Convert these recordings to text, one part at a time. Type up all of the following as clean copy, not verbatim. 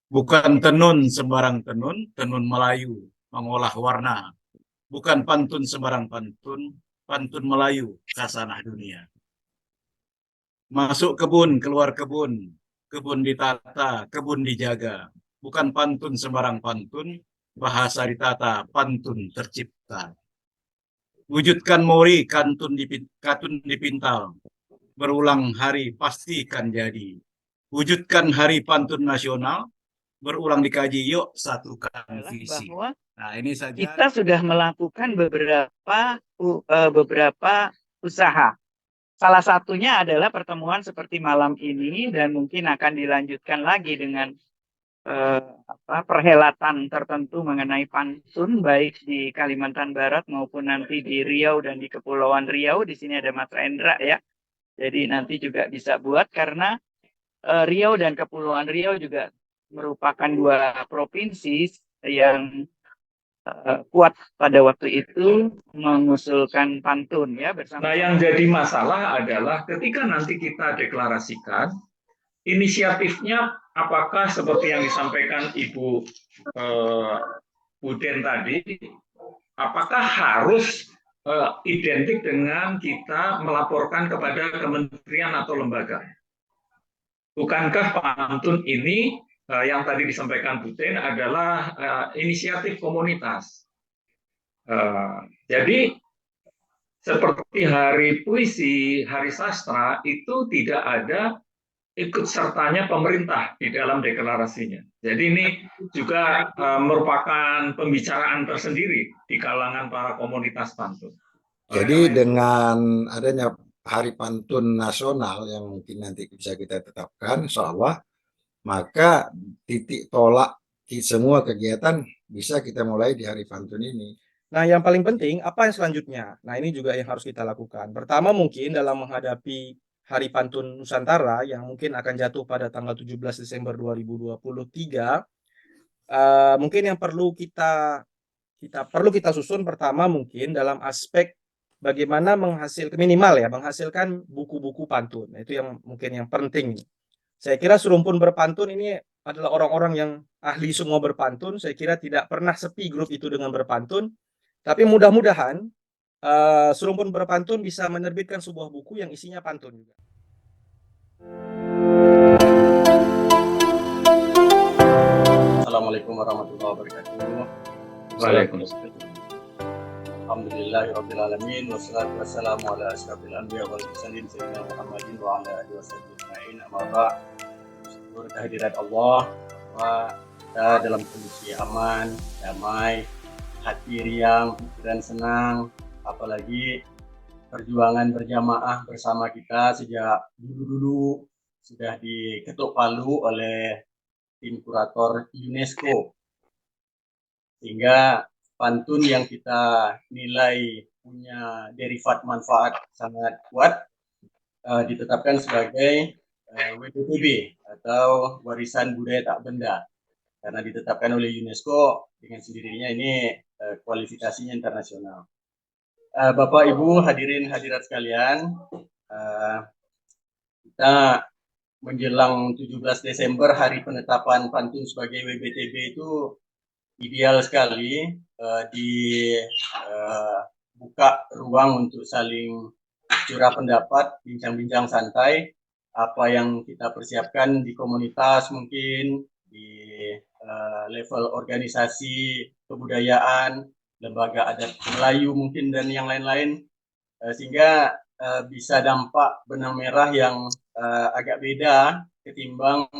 Bukan tenun sembarang tenun, tenun Melayu mengolah warna. Bukan pantun sembarang pantun, pantun Melayu khasanah dunia. Masuk kebun, keluar kebun, kebun ditata, kebun dijaga. Bukan pantun sembarang pantun, bahasa ditata, pantun tercipta. Wujudkan mori, katun dipintal. Berulang hari pastikan jadi. Wujudkan hari pantun nasional, berulang dikaji, yuk satukan Adalah visi. bahwa Nah, ini saja. kita sudah melakukan beberapa usaha. Salah satunya adalah pertemuan seperti malam ini dan mungkin akan dilanjutkan lagi dengan perhelatan tertentu mengenai pantun baik di Kalimantan Barat maupun nanti di Riau dan di Kepulauan Riau. Di sini ada Mas Rendra ya. Jadi nanti juga bisa buat karena Riau dan Kepulauan Riau juga merupakan dua provinsi yang kuat pada waktu itu mengusulkan pantun ya Nah, bersama-sama. yang jadi masalah adalah ketika nanti kita deklarasikan, inisiatifnya apakah seperti yang disampaikan Ibu Buden tadi, apakah harus identik dengan kita melaporkan kepada kementerian atau lembaga? Bukankah pantun ini yang tadi disampaikan Buden adalah inisiatif komunitas? Jadi seperti hari puisi, hari sastra itu tidak ada ikut sertanya pemerintah di dalam deklarasinya. Jadi ini juga merupakan pembicaraan tersendiri di kalangan para komunitas pantun. Jadi dengan adanya Hari Pantun Nasional yang mungkin nanti bisa kita tetapkan, insya Allah, maka titik tolak semua kegiatan bisa kita mulai di Hari Pantun ini. Nah, yang paling penting apa yang selanjutnya? Nah, ini juga yang harus kita lakukan. Pertama mungkin dalam menghadapi Hari Pantun Nusantara yang mungkin akan jatuh pada tanggal 17 Desember 2023, mungkin yang perlu kita susun pertama mungkin dalam aspek bagaimana menghasilkan buku-buku pantun. Nah, itu yang mungkin yang penting. Saya kira Serumpun Berpantun ini adalah orang-orang yang ahli semua berpantun. Saya kira tidak pernah sepi grup itu dengan berpantun. Tapi mudah-mudahan Serumpun Berpantun bisa menerbitkan sebuah buku yang isinya pantun juga. Assalamualaikum warahmatullahi wabarakatuh. Waalaikumsalam. Alhamdulillahirabbil alamin wassalatu wassalamu ala asyrafil anbiya wal mursalin sayyidina Muhammadin wa ala alihi wasallam ajmain. Amma ba'd. Syukur kehadirat Allah bahwa kita dalam kondisi aman, damai, hati riang, pikiran senang, apalagi perjuangan berjamaah bersama kita sejak dulu-dulu sudah diketuk palu oleh tim kurator UNESCO, sehingga pantun yang kita nilai punya derivat manfaat sangat kuat ditetapkan sebagai WBTB atau warisan budaya tak benda, karena ditetapkan oleh UNESCO dengan sendirinya ini kualifikasinya internasional. Bapak Ibu hadirin hadirat sekalian, kita menjelang 17 Desember hari penetapan pantun sebagai WBTB itu ideal sekali dibuka ruang untuk saling curah pendapat, bincang-bincang santai, apa yang kita persiapkan di komunitas mungkin, di level organisasi kebudayaan, lembaga adat Melayu mungkin dan yang lain-lain, sehingga bisa dampak benang merah yang agak beda ketimbang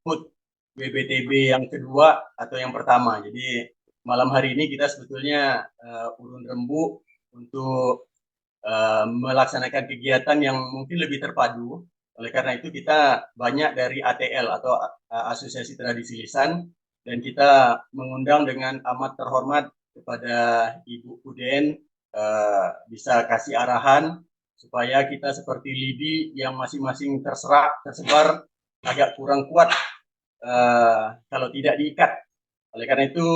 HUT WBTB yang kedua atau yang pertama. Jadi malam hari ini kita sebetulnya urun rembuk untuk melaksanakan kegiatan yang mungkin lebih terpadu. Oleh karena itu kita banyak dari ATL atau Asosiasi Tradisi Lisan, dan kita mengundang dengan amat terhormat kepada Ibu Buden bisa kasih arahan supaya kita seperti lidi yang masing-masing tersebar agak kurang kuat kalau tidak diikat. Oleh karena itu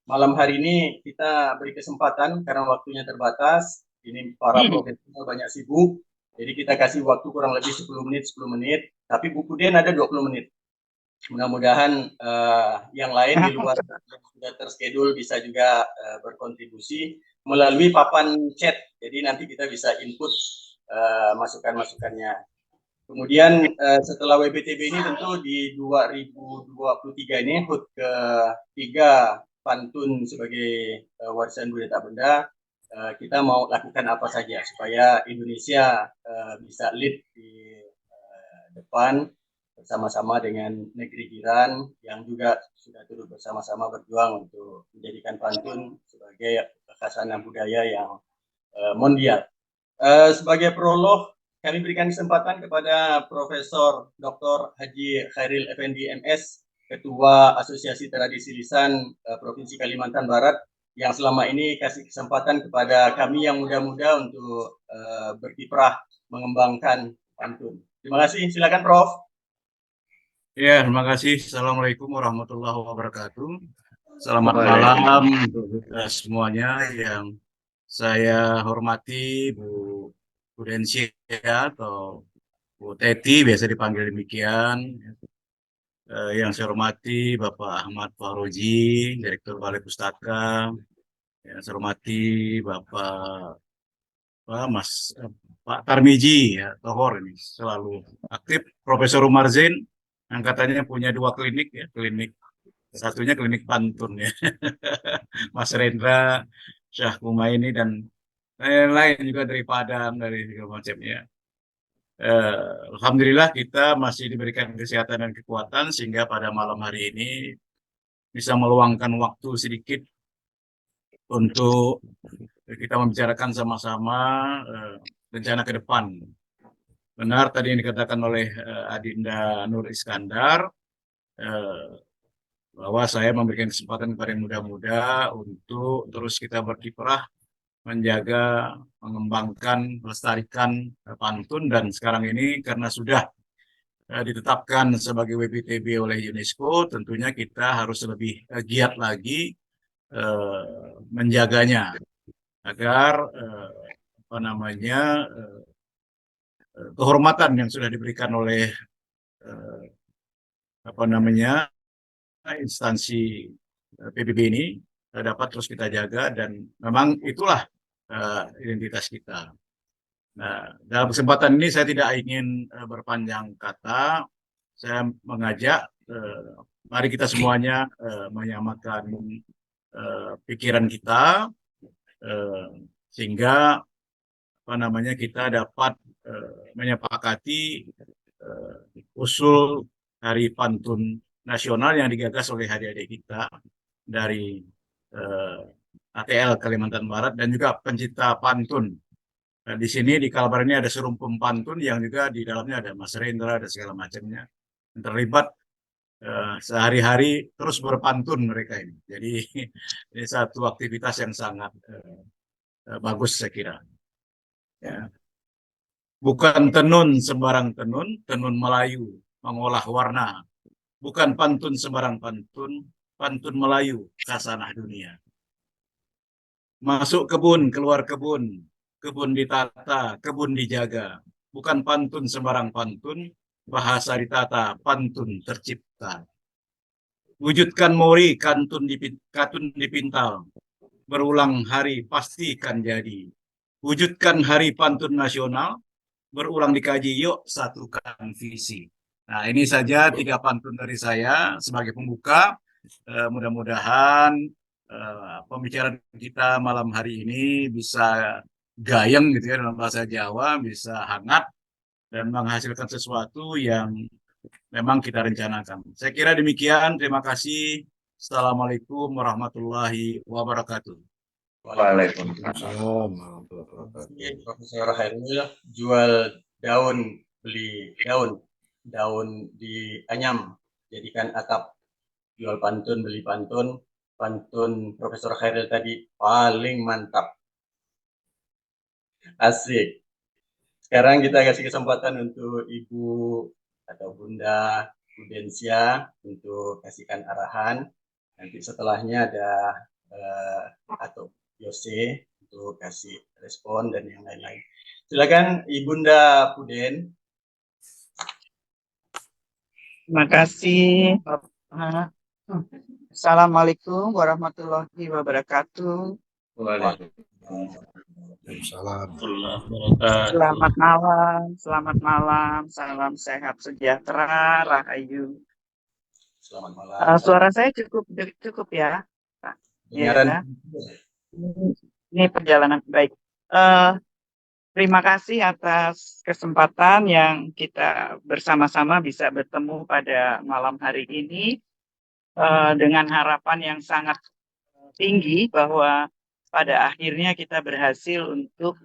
malam hari ini kita beri kesempatan karena waktunya terbatas. Ini para profesional banyak sibuk, jadi kita kasih waktu kurang lebih 10 menit. Tapi Bu Buden ada 20 menit. mudah-mudahan yang lain di luar yang sudah terschedule bisa juga berkontribusi melalui papan chat. Jadi nanti kita bisa input masukan-masukannya. Kemudian setelah WBTB ini tentu di 2023 ini HUT ketiga pantun sebagai warisan budaya tak benda, kita mau lakukan apa saja supaya Indonesia bisa lead di depan bersama-sama dengan negeri jiran yang juga sudah turut bersama-sama berjuang untuk menjadikan pantun sebagai khasanah budaya yang mondial. Sebagai prolog, kami berikan kesempatan kepada Profesor Dr. Haji Khairil Effendi MS, Ketua Asosiasi Tradisi Lisan Provinsi Kalimantan Barat, yang selama ini kasih kesempatan kepada kami yang muda-muda untuk berkiprah mengembangkan pantun. Terima kasih, silakan Prof. Ya, terima kasih. Assalamualaikum warahmatullahi wabarakatuh. Selamat malam untuk kita semuanya yang saya hormati Bu Pudensia atau Bu Teti, biasa dipanggil demikian. Yang saya hormati Bapak Ahmad Fahroji, Direktur Balai Pustaka. Yang saya hormati Pak Tarmiji, ya, Tohor ini selalu aktif. Profesor Umar Zain, yang katanya punya 2 klinik, ya, satunya klinik pantun, ya. Mas Rendra, Syah Kumaini, dan lain-lain juga dari Padang, dari segala macamnya. Alhamdulillah kita masih diberikan kesehatan dan kekuatan sehingga pada malam hari ini bisa meluangkan waktu sedikit untuk kita membicarakan sama-sama rencana ke depan. Benar tadi yang dikatakan oleh Adinda Nur Iskandar, bahwa saya memberikan kesempatan kepada yang muda-muda untuk terus kita berkiprah menjaga, mengembangkan, melestarikan pantun, dan sekarang ini karena sudah ditetapkan sebagai WPTB oleh UNESCO, tentunya kita harus lebih giat lagi menjaganya agar kehormatan yang sudah diberikan oleh instansi PBB ini dapat terus kita jaga, dan memang itulah identitas kita. Nah, dalam kesempatan ini saya tidak ingin berpanjang kata. Saya mengajak mari kita semuanya menyamakan pikiran kita sehingga kita dapat menyepakati usul Hari Pantun Nasional yang digagas oleh adik-adik kita dari ATL Kalimantan Barat dan juga pencinta pantun. Dan di sini di Kalbar ini ada serumpun pantun yang juga di dalamnya ada Mas Rendra dan segala macamnya yang terlibat sehari-hari terus berpantun mereka ini. Jadi ini satu aktivitas yang sangat bagus saya kira. Ya. Bukan tenun sembarang tenun, tenun Melayu mengolah warna. Bukan pantun sembarang pantun, pantun Melayu khasanah dunia. Masuk kebun, keluar kebun, kebun ditata, kebun dijaga. Bukan pantun sembarang pantun, bahasa ditata, pantun tercipta. Wujudkan mori, katun dipintal. Berulang hari pastikan jadi. Wujudkan Hari Pantun Nasional, berulang dikaji, yuk satukan visi. Nah, ini saja 3 pantun dari saya sebagai pembuka. Mudah-mudahan pembicaraan kita malam hari ini bisa gayeng gitu ya dalam bahasa Jawa, bisa hangat dan menghasilkan sesuatu yang memang kita rencanakan. Saya kira demikian. Terima kasih. Assalamualaikum warahmatullahi wabarakatuh. Waalaikumsalam warahmatullahi wabarakatuh. Profesor Khairil, jual daun, beli daun, daun di Anyam, jadikan atap, jual pantun, beli pantun, pantun Profesor Khairil tadi paling mantap. Asik. Sekarang kita kasih kesempatan untuk Ibu atau Bunda Pudensia untuk kasihkan arahan. Nanti setelahnya ada atau Yose untuk kasih respon dan yang lain-lain. Silakan Ibunda Puden. Terima kasih, Bapak. Assalamualaikum warahmatullahi wabarakatuh. Salam. Selamat malam, salam sehat sejahtera, rahayu. Selamat malam. Suara saya cukup ya, Pak? Dengaran. Ya. Ini perjalanan baik. Terima kasih atas kesempatan yang kita bersama-sama bisa bertemu pada malam hari ini dengan harapan yang sangat tinggi bahwa pada akhirnya kita berhasil untuk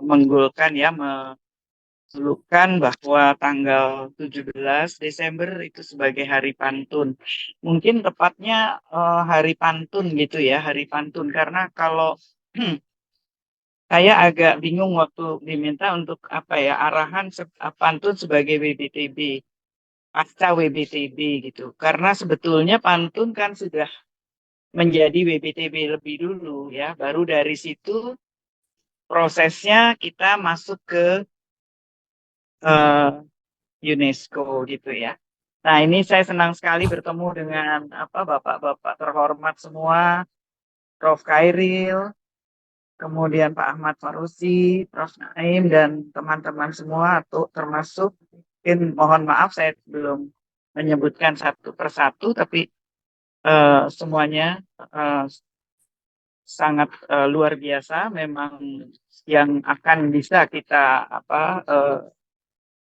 menggolkan ya menunjukkan bahwa tanggal 17 Desember itu sebagai Hari Pantun. Mungkin tepatnya Hari Pantun gitu ya, Hari Pantun karena kalau saya agak bingung waktu diminta untuk apa ya arahan pantun sebagai WBTB, pasca WBTB gitu. Karena sebetulnya pantun kan sudah menjadi WBTB lebih dulu ya. Baru dari situ prosesnya kita masuk ke UNESCO gitu ya. Nah ini saya senang sekali bertemu dengan bapak-bapak terhormat semua, Prof. Kairil, kemudian Pak Ahmad Farusi, Prof. Naim, dan teman-teman semua, atau termasuk, mungkin mohon maaf saya belum menyebutkan satu persatu, tapi semuanya sangat luar biasa, memang yang akan bisa kita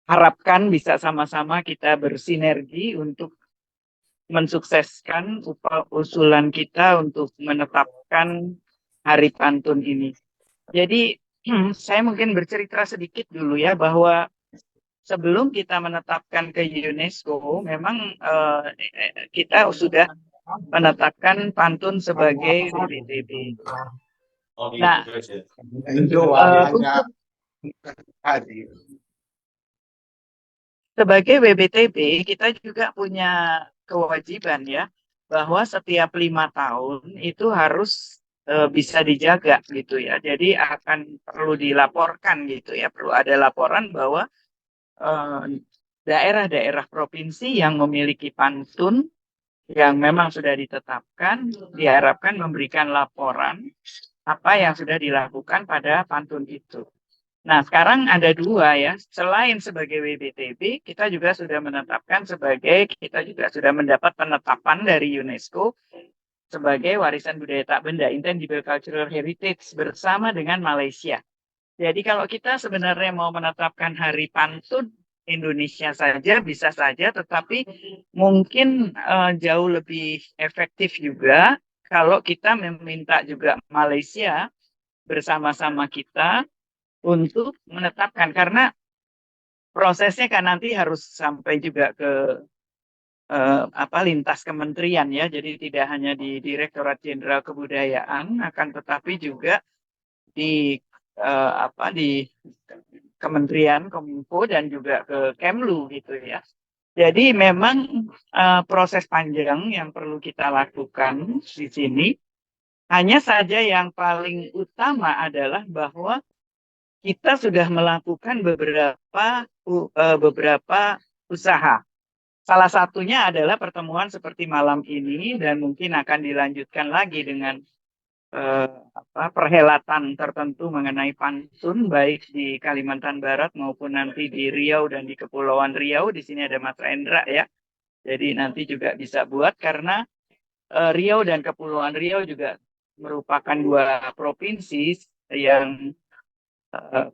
harapkan bisa sama-sama kita bersinergi untuk mensukseskan usulan kita untuk menetapkan Hari Pantun ini. Jadi saya mungkin bercerita sedikit dulu ya bahwa sebelum kita menetapkan ke UNESCO, memang kita sudah menetapkan pantun sebagai WBTB. Nah, untuk sebagai WBTB kita juga punya kewajiban ya bahwa setiap 5 tahun itu harus bisa dijaga gitu ya. Jadi akan perlu dilaporkan gitu ya, perlu ada laporan bahwa daerah-daerah provinsi yang memiliki pantun yang memang sudah ditetapkan diharapkan memberikan laporan apa yang sudah dilakukan pada pantun itu. Nah, sekarang ada dua ya. Selain sebagai WBTB, kita juga sudah kita juga sudah mendapat penetapan dari UNESCO sebagai warisan budaya tak benda, Intangible Cultural Heritage bersama dengan Malaysia. Jadi kalau kita sebenarnya mau menetapkan Hari Pantun Indonesia saja bisa saja, tetapi mungkin jauh lebih efektif juga kalau kita meminta juga Malaysia bersama-sama kita untuk menetapkan, karena prosesnya kan nanti harus sampai juga ke lintas kementerian ya, jadi tidak hanya di Direktorat Jenderal Kebudayaan, akan tetapi juga di di Kementerian Kominfo dan juga ke Kemlu gitu ya. Jadi memang proses panjang yang perlu kita lakukan di sini. Hanya saja yang paling utama adalah bahwa kita sudah melakukan beberapa usaha. Salah satunya adalah pertemuan seperti malam ini dan mungkin akan dilanjutkan lagi dengan perhelatan tertentu mengenai pantun baik di Kalimantan Barat maupun nanti di Riau dan di Kepulauan Riau. Di sini ada Mas Rendra ya. Jadi nanti juga bisa buat karena Riau dan Kepulauan Riau juga merupakan dua provinsi yang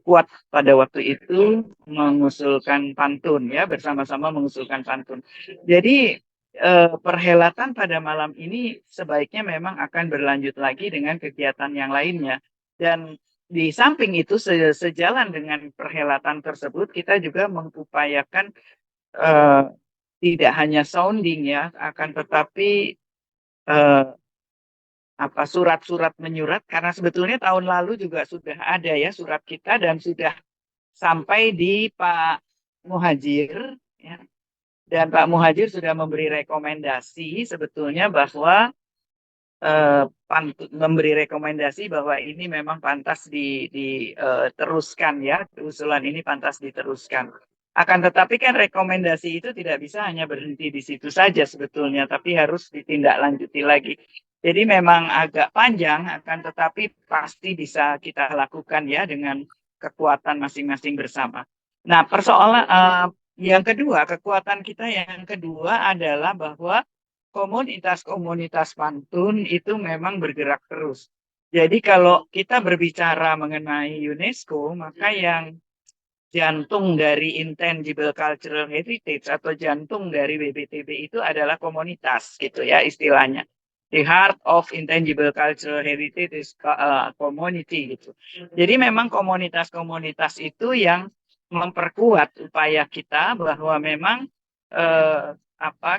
kuat pada waktu itu mengusulkan pantun ya, bersama-sama mengusulkan pantun. Jadi perhelatan pada malam ini sebaiknya memang akan berlanjut lagi dengan kegiatan yang lainnya. Dan di samping itu sejalan dengan perhelatan tersebut kita juga mengupayakan tidak hanya sounding ya, akan tetapi surat-surat menyurat, karena sebetulnya tahun lalu juga sudah ada ya surat kita dan sudah sampai di Pak Muhajir ya. Dan Pak Muhajir sudah memberi rekomendasi sebetulnya bahwa memberi rekomendasi bahwa ini memang pantas diteruskan ya, usulan ini pantas diteruskan. Akan tetapi kan rekomendasi itu tidak bisa hanya berhenti di situ saja sebetulnya, tapi harus ditindaklanjuti lagi. Jadi memang agak panjang, akan tetapi pasti bisa kita lakukan ya dengan kekuatan masing-masing bersama. Nah, persoalan yang kedua, kekuatan kita yang kedua adalah bahwa komunitas-komunitas pantun itu memang bergerak terus. Jadi kalau kita berbicara mengenai UNESCO, maka yang jantung dari Intangible Cultural Heritage atau jantung dari BBTB itu adalah komunitas gitu ya istilahnya. The heart of Intangible Cultural Heritage is community gitu. Jadi memang komunitas-komunitas itu yang memperkuat upaya kita bahwa memang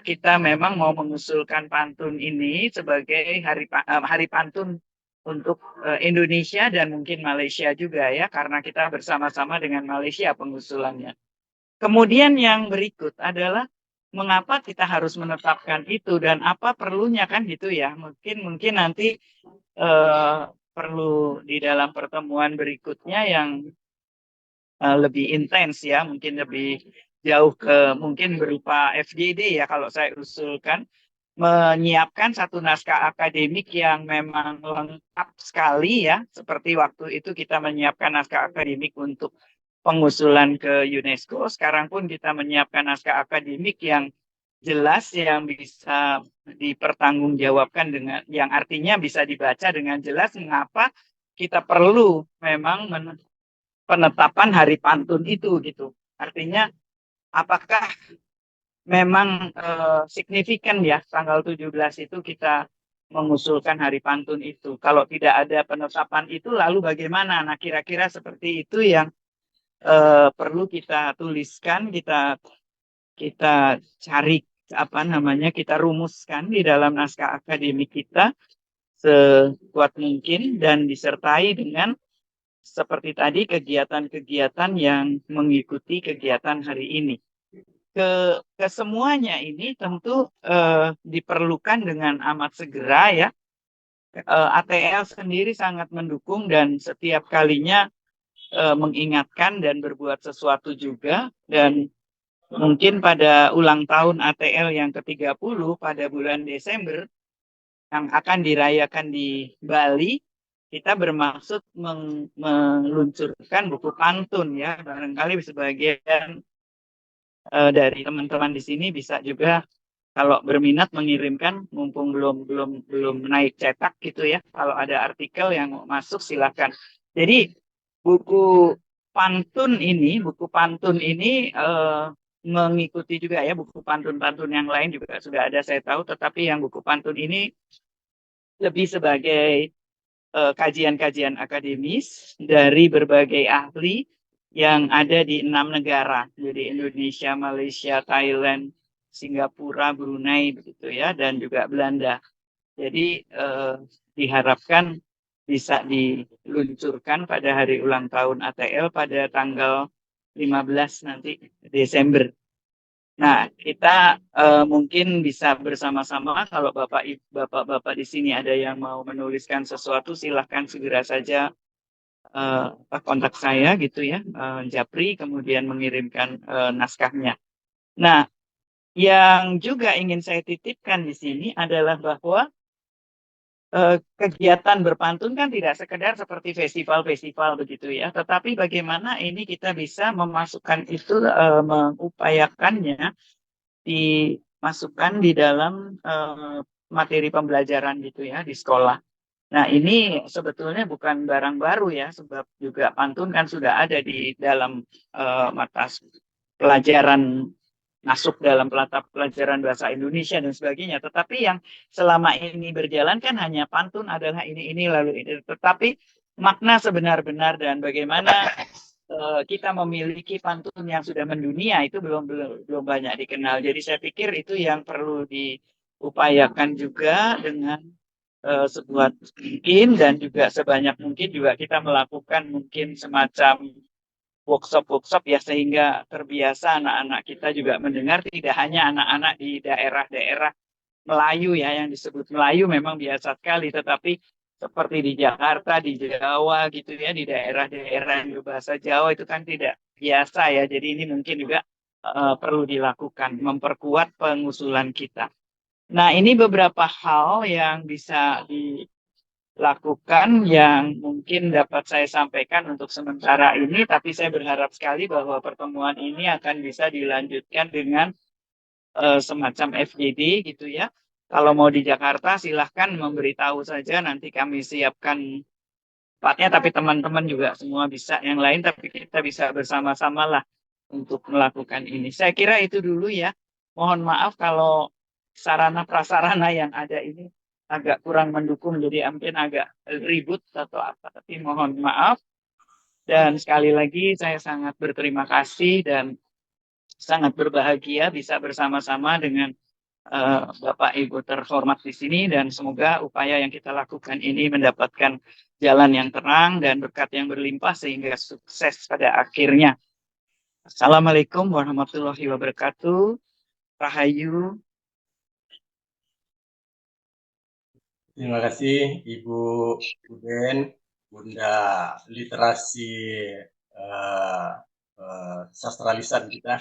kita memang mau mengusulkan pantun ini sebagai hari pantun untuk Indonesia dan mungkin Malaysia juga ya, karena kita bersama-sama dengan Malaysia pengusulannya. Kemudian yang berikut adalah mengapa kita harus menetapkan itu dan apa perlunya kan gitu ya. Mungkin nanti perlu di dalam pertemuan berikutnya yang lebih intens ya, mungkin lebih jauh mungkin berupa FGD ya kalau saya usulkan, menyiapkan satu naskah akademik yang memang lengkap sekali ya, seperti waktu itu kita menyiapkan naskah akademik untuk pengusulan ke UNESCO, sekarang pun kita menyiapkan naskah akademik yang jelas, yang bisa dipertanggungjawabkan dengan, yang artinya bisa dibaca dengan jelas mengapa kita perlu memang penetapan hari pantun itu gitu. Artinya apakah memang signifikan ya tanggal 17 itu kita mengusulkan hari pantun itu. Kalau tidak ada penetapan itu lalu bagaimana? Nah, kira-kira seperti itu yang perlu kita tuliskan, kita cari kita rumuskan di dalam naskah akademik kita sekuat mungkin dan disertai dengan seperti tadi kegiatan-kegiatan yang mengikuti kegiatan hari ini. Kesemuanya ini tentu diperlukan dengan amat segera ya. ATL sendiri sangat mendukung dan setiap kalinya mengingatkan dan berbuat sesuatu juga, dan mungkin pada ulang tahun ATL yang ke-30 pada bulan Desember yang akan dirayakan di Bali, kita bermaksud meluncurkan buku pantun ya. Barangkali sebagian dari teman-teman di sini bisa juga kalau berminat mengirimkan, mumpung belum naik cetak gitu ya. Kalau ada artikel yang mau masuk silakan. Jadi buku pantun ini mengikuti juga ya buku pantun-pantun yang lain juga sudah ada saya tahu, tetapi yang buku pantun ini lebih sebagai kajian-kajian akademis dari berbagai ahli yang ada di 6 negara, jadi Indonesia, Malaysia, Thailand, Singapura, Brunei, begitu ya, dan juga Belanda. Jadi diharapkan bisa diluncurkan pada hari ulang tahun ATL pada tanggal 15 nanti Desember. Nah, kita mungkin bisa bersama-sama, kalau bapak-bapak di sini ada yang mau menuliskan sesuatu, silahkan segera saja kontak saya gitu ya, Japri, kemudian mengirimkan naskahnya. Nah, yang juga ingin saya titipkan di sini adalah bahwa kegiatan berpantun kan tidak sekedar seperti festival-festival begitu ya, tetapi bagaimana ini kita bisa memasukkan itu, mengupayakannya dimasukkan di dalam materi pembelajaran gitu ya di sekolah. Nah, ini sebetulnya bukan barang baru ya, sebab juga pantun kan sudah ada di dalam mata pelajaran, masuk dalam pelajaran bahasa Indonesia dan sebagainya. Tetapi yang selama ini berjalan kan hanya pantun adalah ini lalu ini. Tetapi makna sebenar-benar dan bagaimana kita memiliki pantun yang sudah mendunia itu belum banyak dikenal. Jadi saya pikir itu yang perlu diupayakan juga dengan sebuat mungkin, dan juga sebanyak mungkin juga kita melakukan mungkin semacam workshop ya, sehingga terbiasa anak-anak kita juga mendengar, tidak hanya anak-anak di daerah-daerah Melayu ya, yang disebut Melayu memang biasa sekali, tetapi seperti di Jakarta, di Jawa gitu ya, di daerah-daerah yang berbahasa Jawa itu kan tidak biasa ya. Jadi ini mungkin juga perlu dilakukan, memperkuat pengusulan kita. Nah, ini beberapa hal yang bisa dilakukan yang mungkin dapat saya sampaikan untuk sementara ini, tapi saya berharap sekali bahwa pertemuan ini akan bisa dilanjutkan dengan semacam FGD gitu ya. Kalau mau di Jakarta silahkan memberitahu saja, nanti kami siapkan tempatnya, tapi teman-teman juga semua bisa yang lain, tapi kita bisa bersama-sama lah untuk melakukan ini. Saya kira itu dulu ya. Mohon maaf kalau sarana prasarana yang ada ini agak kurang mendukung, jadi mungkin agak ribut atau apa, tapi mohon maaf. Dan sekali lagi saya sangat berterima kasih dan sangat berbahagia bisa bersama-sama dengan Bapak Ibu terhormat di sini, dan semoga upaya yang kita lakukan ini mendapatkan jalan yang terang dan berkat yang berlimpah sehingga sukses pada akhirnya. Assalamualaikum warahmatullahi wabarakatuh. Rahayu. Terima kasih Ibu Uden, Bunda Literasi Sastra Lisan kita.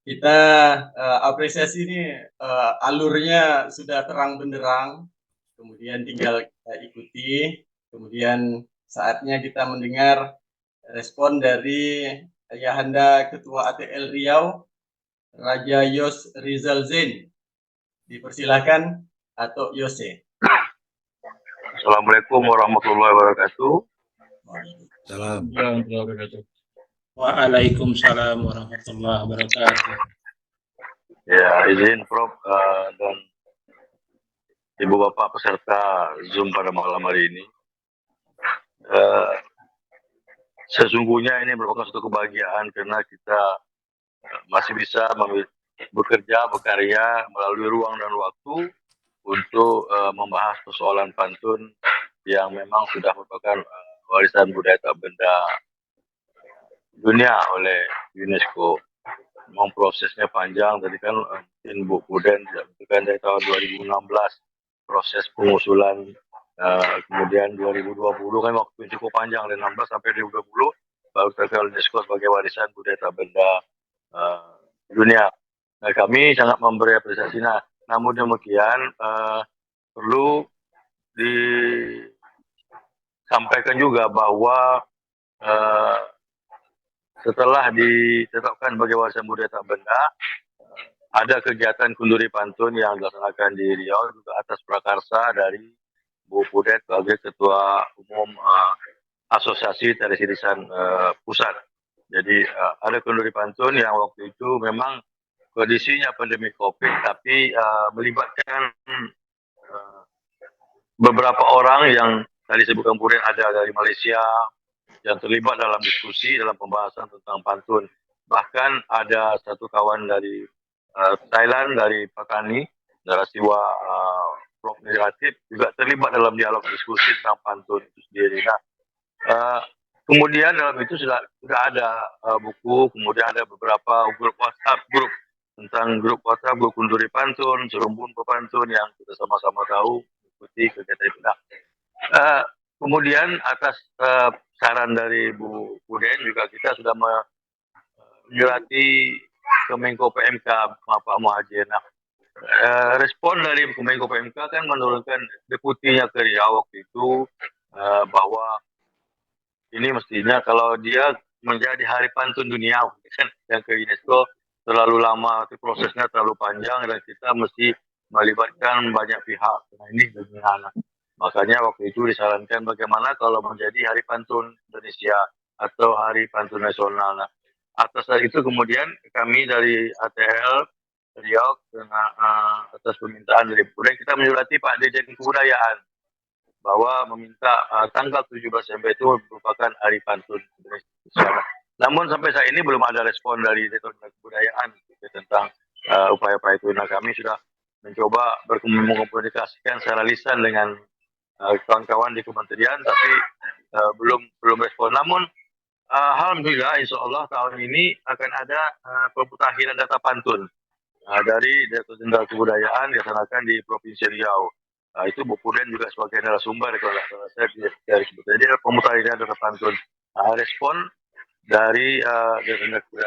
Kita apresiasi ini alurnya sudah terang benderang, kemudian tinggal kita ikuti, kemudian saatnya kita mendengar respon dari Ayahanda Ketua ATL Riau, Raja Yos Rizal Zain. Dipersilakan, atau Yose. Assalamualaikum warahmatullahi wabarakatuh. Salam. Waalaikumsalam warahmatullahi wabarakatuh. Ya, izin Prof dan Ibu Bapak peserta Zoom pada malam hari ini. Sesungguhnya ini merupakan suatu kebahagiaan karena kita masih bisa bekerja, berkarya melalui ruang dan waktu untuk membahas persoalan pantun yang memang sudah merupakan warisan budaya tak benda dunia oleh UNESCO. Memang prosesnya panjang, tadi kan mungkin Bu Uden kan dari tahun 2016 proses pengusulan, kemudian 2020 kan waktu yang cukup panjang dari 16 sampai 2020 baru terkenal UNESCO sebagai warisan budaya tak benda dunia. Nah, kami sangat memberi apresiasi. Nah, namun demikian perlu disampaikan juga bahwa setelah ditetapkan sebagai warisan budaya tak benda, ada kegiatan kunduri pantun yang dilaksanakan di Riau juga atas prakarsa dari Bu Pudet sebagai Ketua Umum Asosiasi Tradisi Lisan Pusat. Jadi ada kunduri pantun yang waktu itu memang kondisinya pandemi COVID, tapi melibatkan beberapa orang yang tadi sebutkan Pudet, ada dari Malaysia yang terlibat dalam diskusi, dalam pembahasan tentang pantun. Bahkan ada satu kawan dari Thailand, dari Pakani, Narasiwa Prof. Negatif, juga terlibat dalam dialog diskusi tentang pantun itu sendiri. Nah, kemudian dalam itu sudah ada buku, kemudian ada beberapa grup WhatsApp, grup tentang grup WhatsApp, grup kunduri pantun, serumpun pepantun yang kita sama-sama tahu mengikuti kegiatan itu. Nah, kemudian atas saran dari Bu Uden juga kita sudah menyurati ke Menko PMK Pak Muhajir. Nah, respon dari Menko PMK kan menurunkan deputinya ke Riau waktu itu bahwa ini mestinya kalau dia menjadi Hari Pantun Dunia kan, yang ke UNESCO terlalu lama, prosesnya terlalu panjang dan kita mesti melibatkan banyak pihak. Nah, ini bagaimana? Makanya waktu itu disarankan bagaimana kalau menjadi Hari Pantun Indonesia atau Hari Pantun Nasional. Nah, atas dari itu kemudian kami dari ATL Riau dengan atas permintaan dari Budaya kita menyurati Pak Dirjen Kebudayaan bahwa meminta tanggal 17 Desember itu merupakan Hari Pantun Indonesia. Namun sampai saat ini belum ada respon dari Direktur Kebudayaan tentang upaya-upaya itu. Nah, kami sudah mencoba mengkomunikasikan secara lisan dengan kawan-kawan di kementerian, tapi belum respon. Namun alhamdulillah, insya Allah tahun ini akan ada pemutakhiran data pantun dari Direktur Jenderal Kebudayaan dilaksanakan di Provinsi Riau. Itu Bu Puden juga sebagai narasumber kalau nggak salah saya dari kebetulan. Jadi ada pemutakhiran data pantun. Respon dari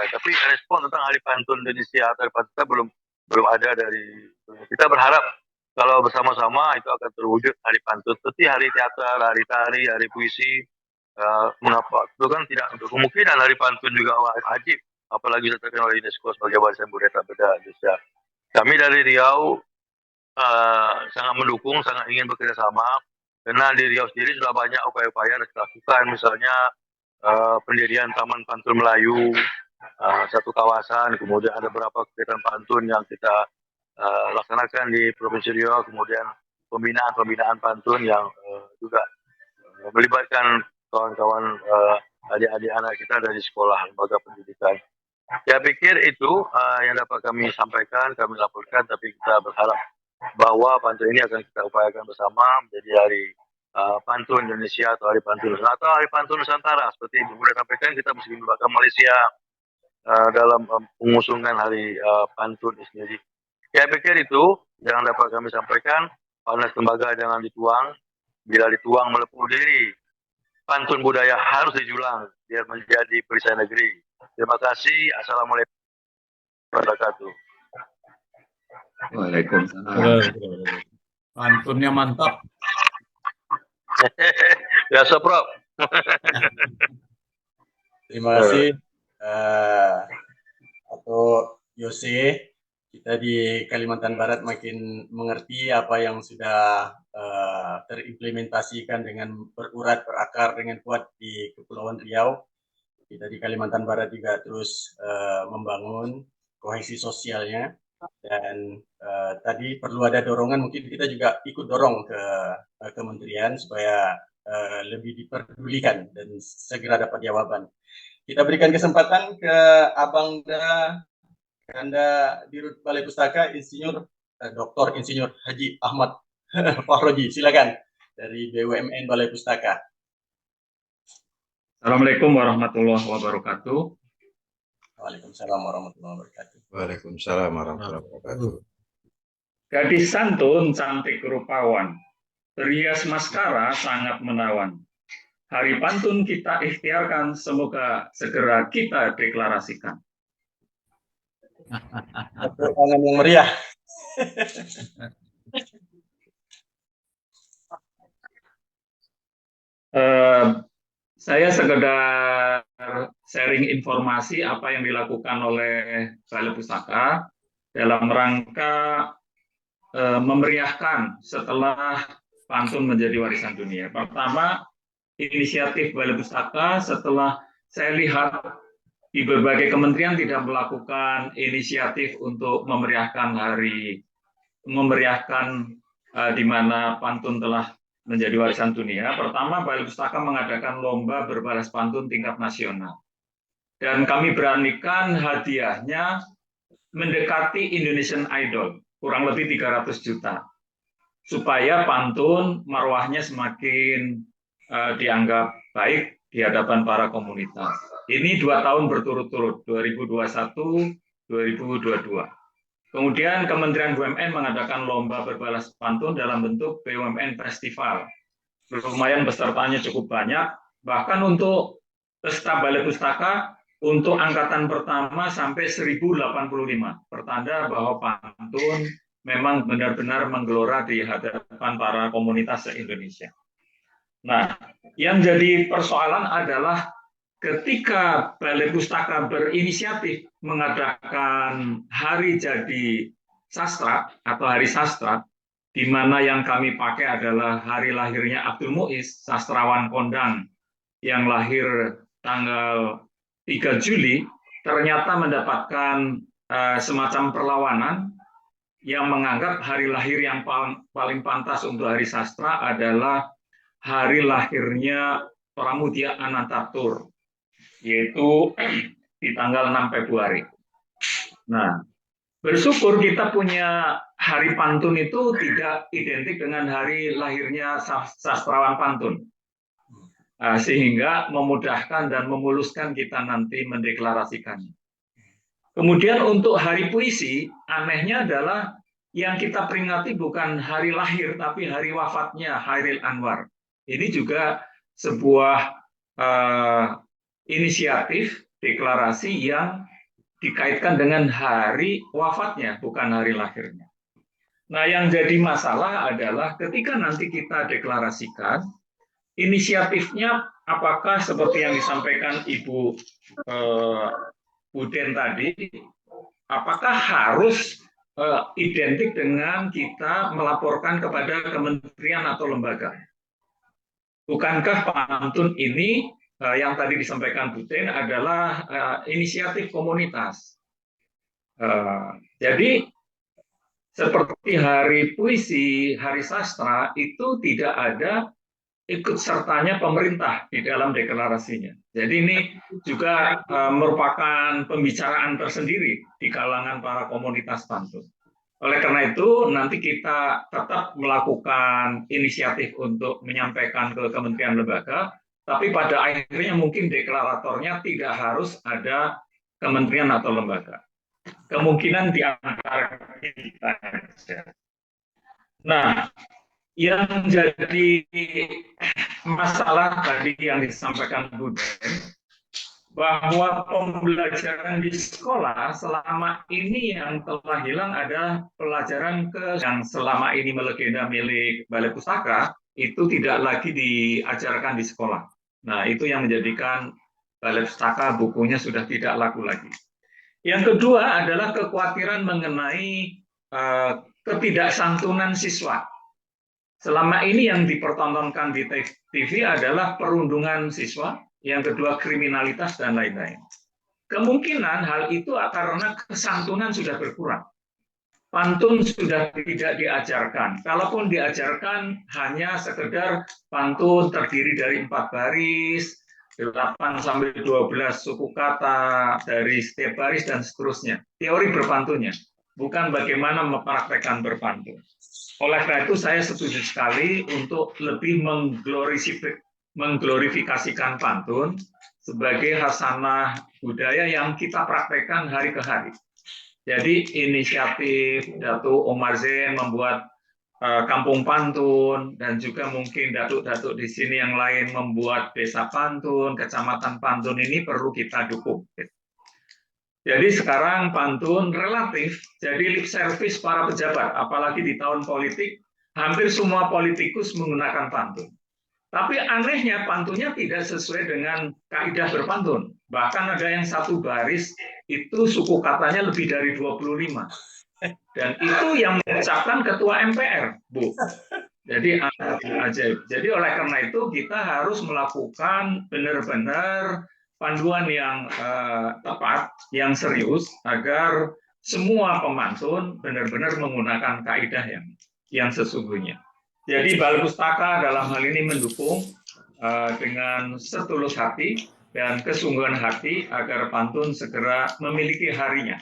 tapi respon tentang Hari Pantun Indonesia atau Hari Pantun kita belum ada dari kita berharap kalau bersama-sama itu akan terwujud Hari Pantun seperti hari teater, hari tari, hari puisi. Mengapa? Itu kan tidak untuk kemungkinan Hari Pantun juga wajib, apalagi ditetapkan oleh UNESCO sebagai warisan budaya tak benda Indonesia. Kami dari Riau sangat mendukung, sangat ingin bekerja sama karena di Riau sendiri sudah banyak upaya-upaya yang dilakukan, misalnya pendirian Taman Pantun Melayu, satu kawasan, kemudian ada beberapa kegiatan pantun yang kita laksanakan di Provinsi Riau, kemudian pembinaan pantun yang juga melibatkan kawan-kawan adik-adik anak kita dari sekolah lembaga pendidikan. Saya pikir itu yang dapat kami sampaikan, kami laporkan, tapi kita berharap bahwa pantun ini akan kita upayakan bersama menjadi hari Pantun Indonesia atau Hari Pantun atau Hari Pantun Nusantara. Seperti Ibu sudah sampaikan, kita mesti melibatkan Malaysia dalam mengusulkan Hari Pantun sendiri. Saya pikir itu yang dapat kami sampaikan. Panas tembaga jangan dituang, bila dituang melepuh diri. Pantun budaya harus dijulang biar menjadi perisai negeri. Terima kasih. Assalamualaikum warahmatullahi wabarakatuh. Waalaikumsalam. Pantunnya mantap. Biasa, Prof. Terima kasih atau Yose. Kita di Kalimantan Barat makin mengerti apa yang sudah terimplementasikan dengan berurat berakar dengan kuat di Kepulauan Riau. Kita di Kalimantan Barat juga terus membangun kohesi sosialnya, dan tadi perlu ada dorongan, mungkin kita juga ikut dorong ke kementerian supaya lebih diperdulikan dan segera dapat jawaban. Kita berikan kesempatan ke Abang Kanda Dirut Balai Pustaka, Insinyur Dr. Insinyur Haji Ahmad Fahroji. Silakan dari BUMN Balai Pustaka. Assalamualaikum warahmatullahi wabarakatuh. Waalaikumsalam warahmatullahi wabarakatuh. Waalaikumsalam warahmatullahi wabarakatuh. Gadis santun cantik rupawan, berhias maskara sangat menawan. Hari Pantun kita ikhtiarkan, semoga segera kita deklarasikan. Tepuk tangan yang meriah. Saya sekedar sharing informasi apa yang dilakukan oleh Balai Pustaka dalam rangka memeriahkan setelah pantun menjadi warisan dunia. Pertama, inisiatif Balai Pustaka setelah saya lihat di berbagai kementerian tidak melakukan inisiatif untuk memeriahkan di mana pantun telah menjadi warisan dunia. Pertama, Balai Pustaka mengadakan lomba berbalas pantun tingkat nasional. Dan kami beranikan hadiahnya mendekati Indonesian Idol, kurang lebih 300 juta. Supaya pantun marwahnya semakin dianggap baik di hadapan para komunitas. Ini 2 tahun berturut-turut, 2021-2022. Kemudian Kementerian BUMN mengadakan lomba berbalas pantun dalam bentuk BUMN Festival. Lumayan pesertanya cukup banyak, bahkan untuk peserta Balai Pustaka untuk angkatan pertama sampai 1085. Pertanda bahwa pantun memang benar-benar menggelora di hadapan para komunitas se-Indonesia. Nah, yang jadi persoalan adalah ketika Balai Pustaka berinisiatif mengadakan Hari Jadi Sastra atau Hari Sastra, di mana yang kami pakai adalah hari lahirnya Abdul Muiz, sastrawan kondang yang lahir tanggal 3 Juli, ternyata mendapatkan semacam perlawanan yang menganggap hari lahir yang paling pantas untuk Hari Sastra adalah hari lahirnya Pramudia Anantatur, yaitu di tanggal 6 Februari. Nah, bersyukur kita punya Hari Pantun itu tidak identik dengan hari lahirnya sastrawan pantun. Sehingga memudahkan dan memuluskan kita nanti mendeklarasikannya. Kemudian untuk Hari Puisi, anehnya adalah yang kita peringati bukan hari lahir, tapi hari wafatnya Hairil Anwar. Ini juga sebuah inisiatif deklarasi yang dikaitkan dengan hari wafatnya, bukan hari lahirnya. Nah, yang jadi masalah adalah ketika nanti kita deklarasikan, inisiatifnya apakah seperti yang disampaikan Ibu Buden tadi, apakah harus identik dengan kita melaporkan kepada kementerian atau lembaga? Bukankah pantun ini yang tadi disampaikan Buden adalah inisiatif komunitas? Jadi seperti hari puisi, hari sastra itu tidak ada ikut sertanya pemerintah di dalam deklarasinya. Jadi ini juga merupakan pembicaraan tersendiri di kalangan para komunitas pantun. Oleh karena itu, nanti kita tetap melakukan inisiatif untuk menyampaikan ke kementerian lembaga, tapi pada akhirnya mungkin deklaratornya tidak harus ada kementerian atau lembaga. Kemungkinan di antara kita. Nah, yang jadi masalah tadi yang disampaikan Buden, bahwa pembelajaran di sekolah selama ini yang telah hilang adalah pelajaran yang selama ini melegenda milik Balai Pustaka itu tidak lagi diajarkan di sekolah. Nah, itu yang menjadikan Balai Pustaka bukunya sudah tidak laku lagi. Yang kedua adalah kekhawatiran mengenai ketidaksantunan siswa. Selama ini yang dipertontonkan di TV adalah perundungan siswa, yang kedua kriminalitas dan lain-lain. Kemungkinan hal itu karena kesantunan sudah berkurang. Pantun sudah tidak diajarkan. Kalaupun diajarkan hanya sekedar pantun terdiri dari 4 baris, 8-12 suku kata dari setiap baris dan seterusnya. Teori berpantunnya, bukan bagaimana mempraktekkan berpantun. Oleh karena itu saya setuju sekali untuk lebih mengglorifikasikan pantun sebagai hasanah budaya yang kita praktekkan hari ke hari. Jadi inisiatif Datuk Omar Zain membuat kampung pantun, dan juga mungkin datuk-datuk di sini yang lain membuat desa pantun, kecamatan pantun, ini perlu kita dukung. Jadi sekarang pantun relatif jadi lip service para pejabat, apalagi di tahun politik, hampir semua politikus menggunakan pantun. Tapi anehnya pantunnya tidak sesuai dengan kaidah berpantun. Bahkan ada yang satu baris itu suku katanya lebih dari 25. Dan itu yang mengucapkan ketua MPR, Bu. Jadi ajaib. Jadi oleh karena itu kita harus melakukan benar-benar panduan yang tepat, yang serius, agar semua pemantun benar-benar menggunakan kaidah yang sesungguhnya. Jadi Balai Pustaka dalam hal ini mendukung dengan setulus hati dan kesungguhan hati agar pantun segera memiliki harinya.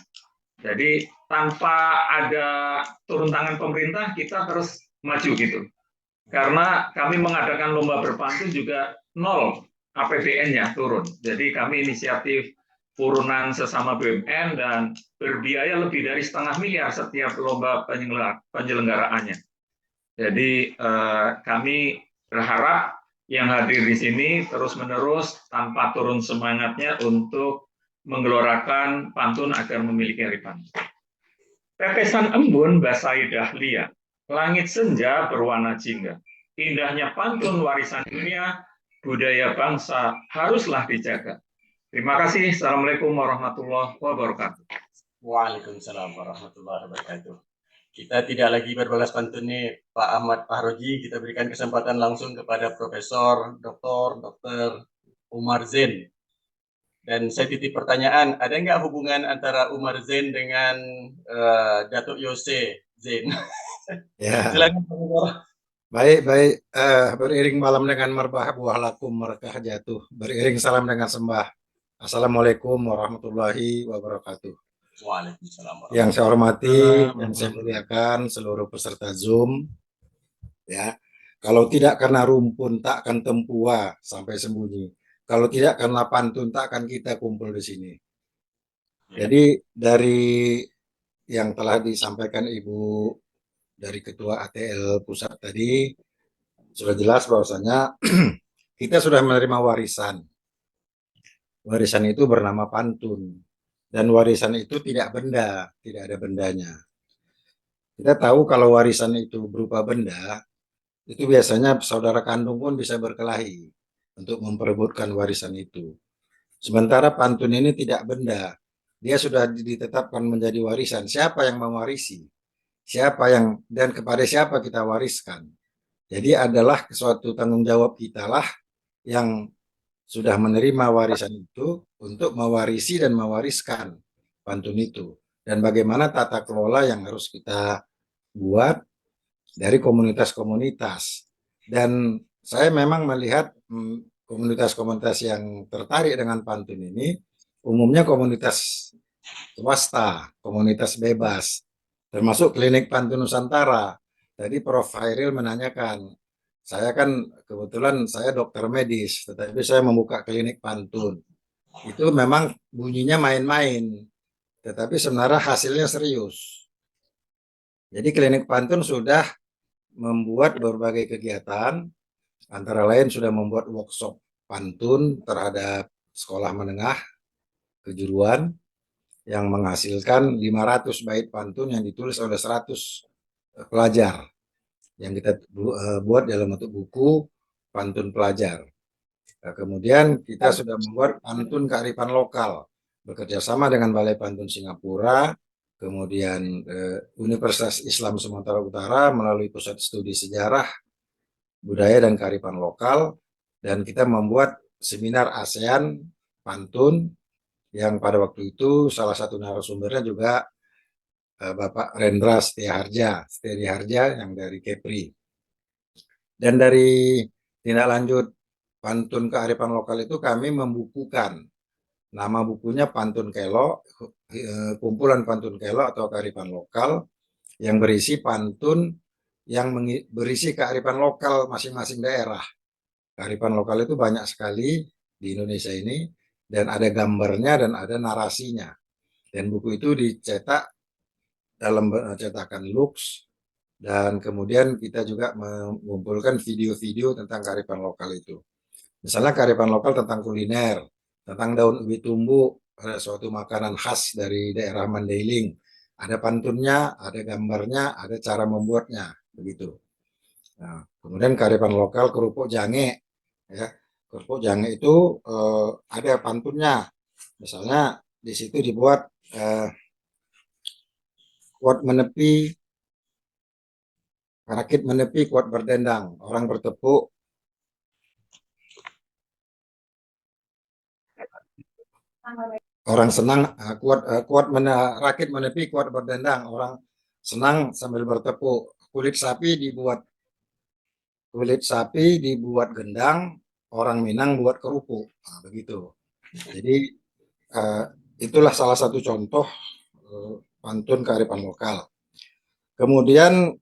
Jadi tanpa ada turun tangan pemerintah, kita terus maju gitu. Karena kami mengadakan lomba berpantun juga 0 APBN-nya turun. Jadi kami inisiatif urunan sesama BUMN dan berbiaya lebih dari 0,5 miliar setiap lomba penyelenggaraannya. Jadi kami berharap yang hadir di sini terus-menerus tanpa turun semangatnya untuk menggelorakan pantun agar memiliki hari pantun. Tetesan embun basahi dahlia, langit senja berwarna jingga. Indahnya pantun warisan dunia, budaya bangsa haruslah dijaga. Terima kasih. Assalamualaikum warahmatullahi wabarakatuh. Waalaikumsalam warahmatullahi wabarakatuh. Kita tidak lagi berbalas pantun nih, Pak Ahmad Fahroji. Kita berikan kesempatan langsung kepada Profesor Dr. Omar Zain. Dan saya titip pertanyaan, ada nggak hubungan antara Omar Zain dengan Datuk Yose Zain? Ya. Silakan, Profesor. Baik. Beriring malam dengan merbah buah lakum merekah jatuh. Beriring salam dengan sembah. Assalamualaikum warahmatullahi wabarakatuh. Waalaikumsalam. Yang saya hormati dan saya muliakan seluruh peserta Zoom. Ya, kalau tidak karena rumpun tak akan tempua sampai sembunyi. Kalau tidak karena pantun tak akan kita kumpul di sini. Jadi dari yang telah disampaikan Ibu dari Ketua ATL Pusat tadi sudah jelas bahwasanya kita sudah menerima warisan warisan itu bernama pantun. Dan warisan itu tidak benda, tidak ada bendanya. Kita tahu kalau warisan itu berupa benda, itu biasanya saudara kandung pun bisa berkelahi untuk memperebutkan warisan itu. Sementara pantun ini tidak benda, dia sudah ditetapkan menjadi warisan. Siapa yang mewarisi? Siapa yang dan kepada siapa kita wariskan? Jadi adalah suatu tanggung jawab kita lah yang sudah menerima warisan itu untuk mewarisi dan mewariskan pantun itu. Dan bagaimana tata kelola yang harus kita buat dari komunitas-komunitas. Dan saya memang melihat komunitas-komunitas yang tertarik dengan pantun ini umumnya komunitas swasta, komunitas bebas, termasuk klinik pantun Nusantara. Tadi Prof. Hairil menanyakan, saya kan kebetulan saya dokter medis, tetapi saya membuka klinik pantun. Itu memang bunyinya main-main, tetapi sebenarnya hasilnya serius. Jadi klinik pantun sudah membuat berbagai kegiatan, antara lain sudah membuat workshop pantun terhadap sekolah menengah kejuruan yang menghasilkan 500 bait pantun yang ditulis oleh 100 pelajar yang kita buat dalam bentuk buku pantun pelajar. Kemudian kita sudah membuat pantun kearifan lokal bekerja sama dengan Balai Pantun Singapura, kemudian Universitas Islam Sumatera Utara melalui Pusat Studi Sejarah, Budaya dan Kearifan Lokal, dan kita membuat seminar ASEAN pantun yang pada waktu itu salah satu narasumbernya juga Bapak Rendra Setiaharja yang dari Kepri. Dan dari tindak lanjut pantun kearifan lokal itu kami membukukan, nama bukunya Pantun Kelo, kumpulan pantun kelo atau kearifan lokal yang berisi pantun yang berisi kearifan lokal masing-masing daerah. Kearifan lokal itu banyak sekali di Indonesia ini, dan ada gambarnya dan ada narasinya. Dan buku itu dicetak dalam cetakan Lux, dan kemudian kita juga mengumpulkan video-video tentang kearifan lokal itu. Misalnya kearifan lokal tentang kuliner, tentang daun ubi tumbuk, ada suatu makanan khas dari daerah Mandailing. Ada pantunnya, ada gambarnya, ada cara membuatnya, begitu. Nah, kemudian kearifan lokal kerupuk jange, ya. Kerupuk jange itu ada pantunnya. Misalnya di situ dibuat kuat menepi, rakit menepi, kuat berdendang. Orang bertepuk, orang senang, rakit menepi, kuat berdendang. Orang senang sambil bertepuk. Kulit sapi dibuat gendang, orang Minang buat kerupuk. Nah, begitu. Jadi itulah salah satu contoh pantun kearifan lokal. Kemudian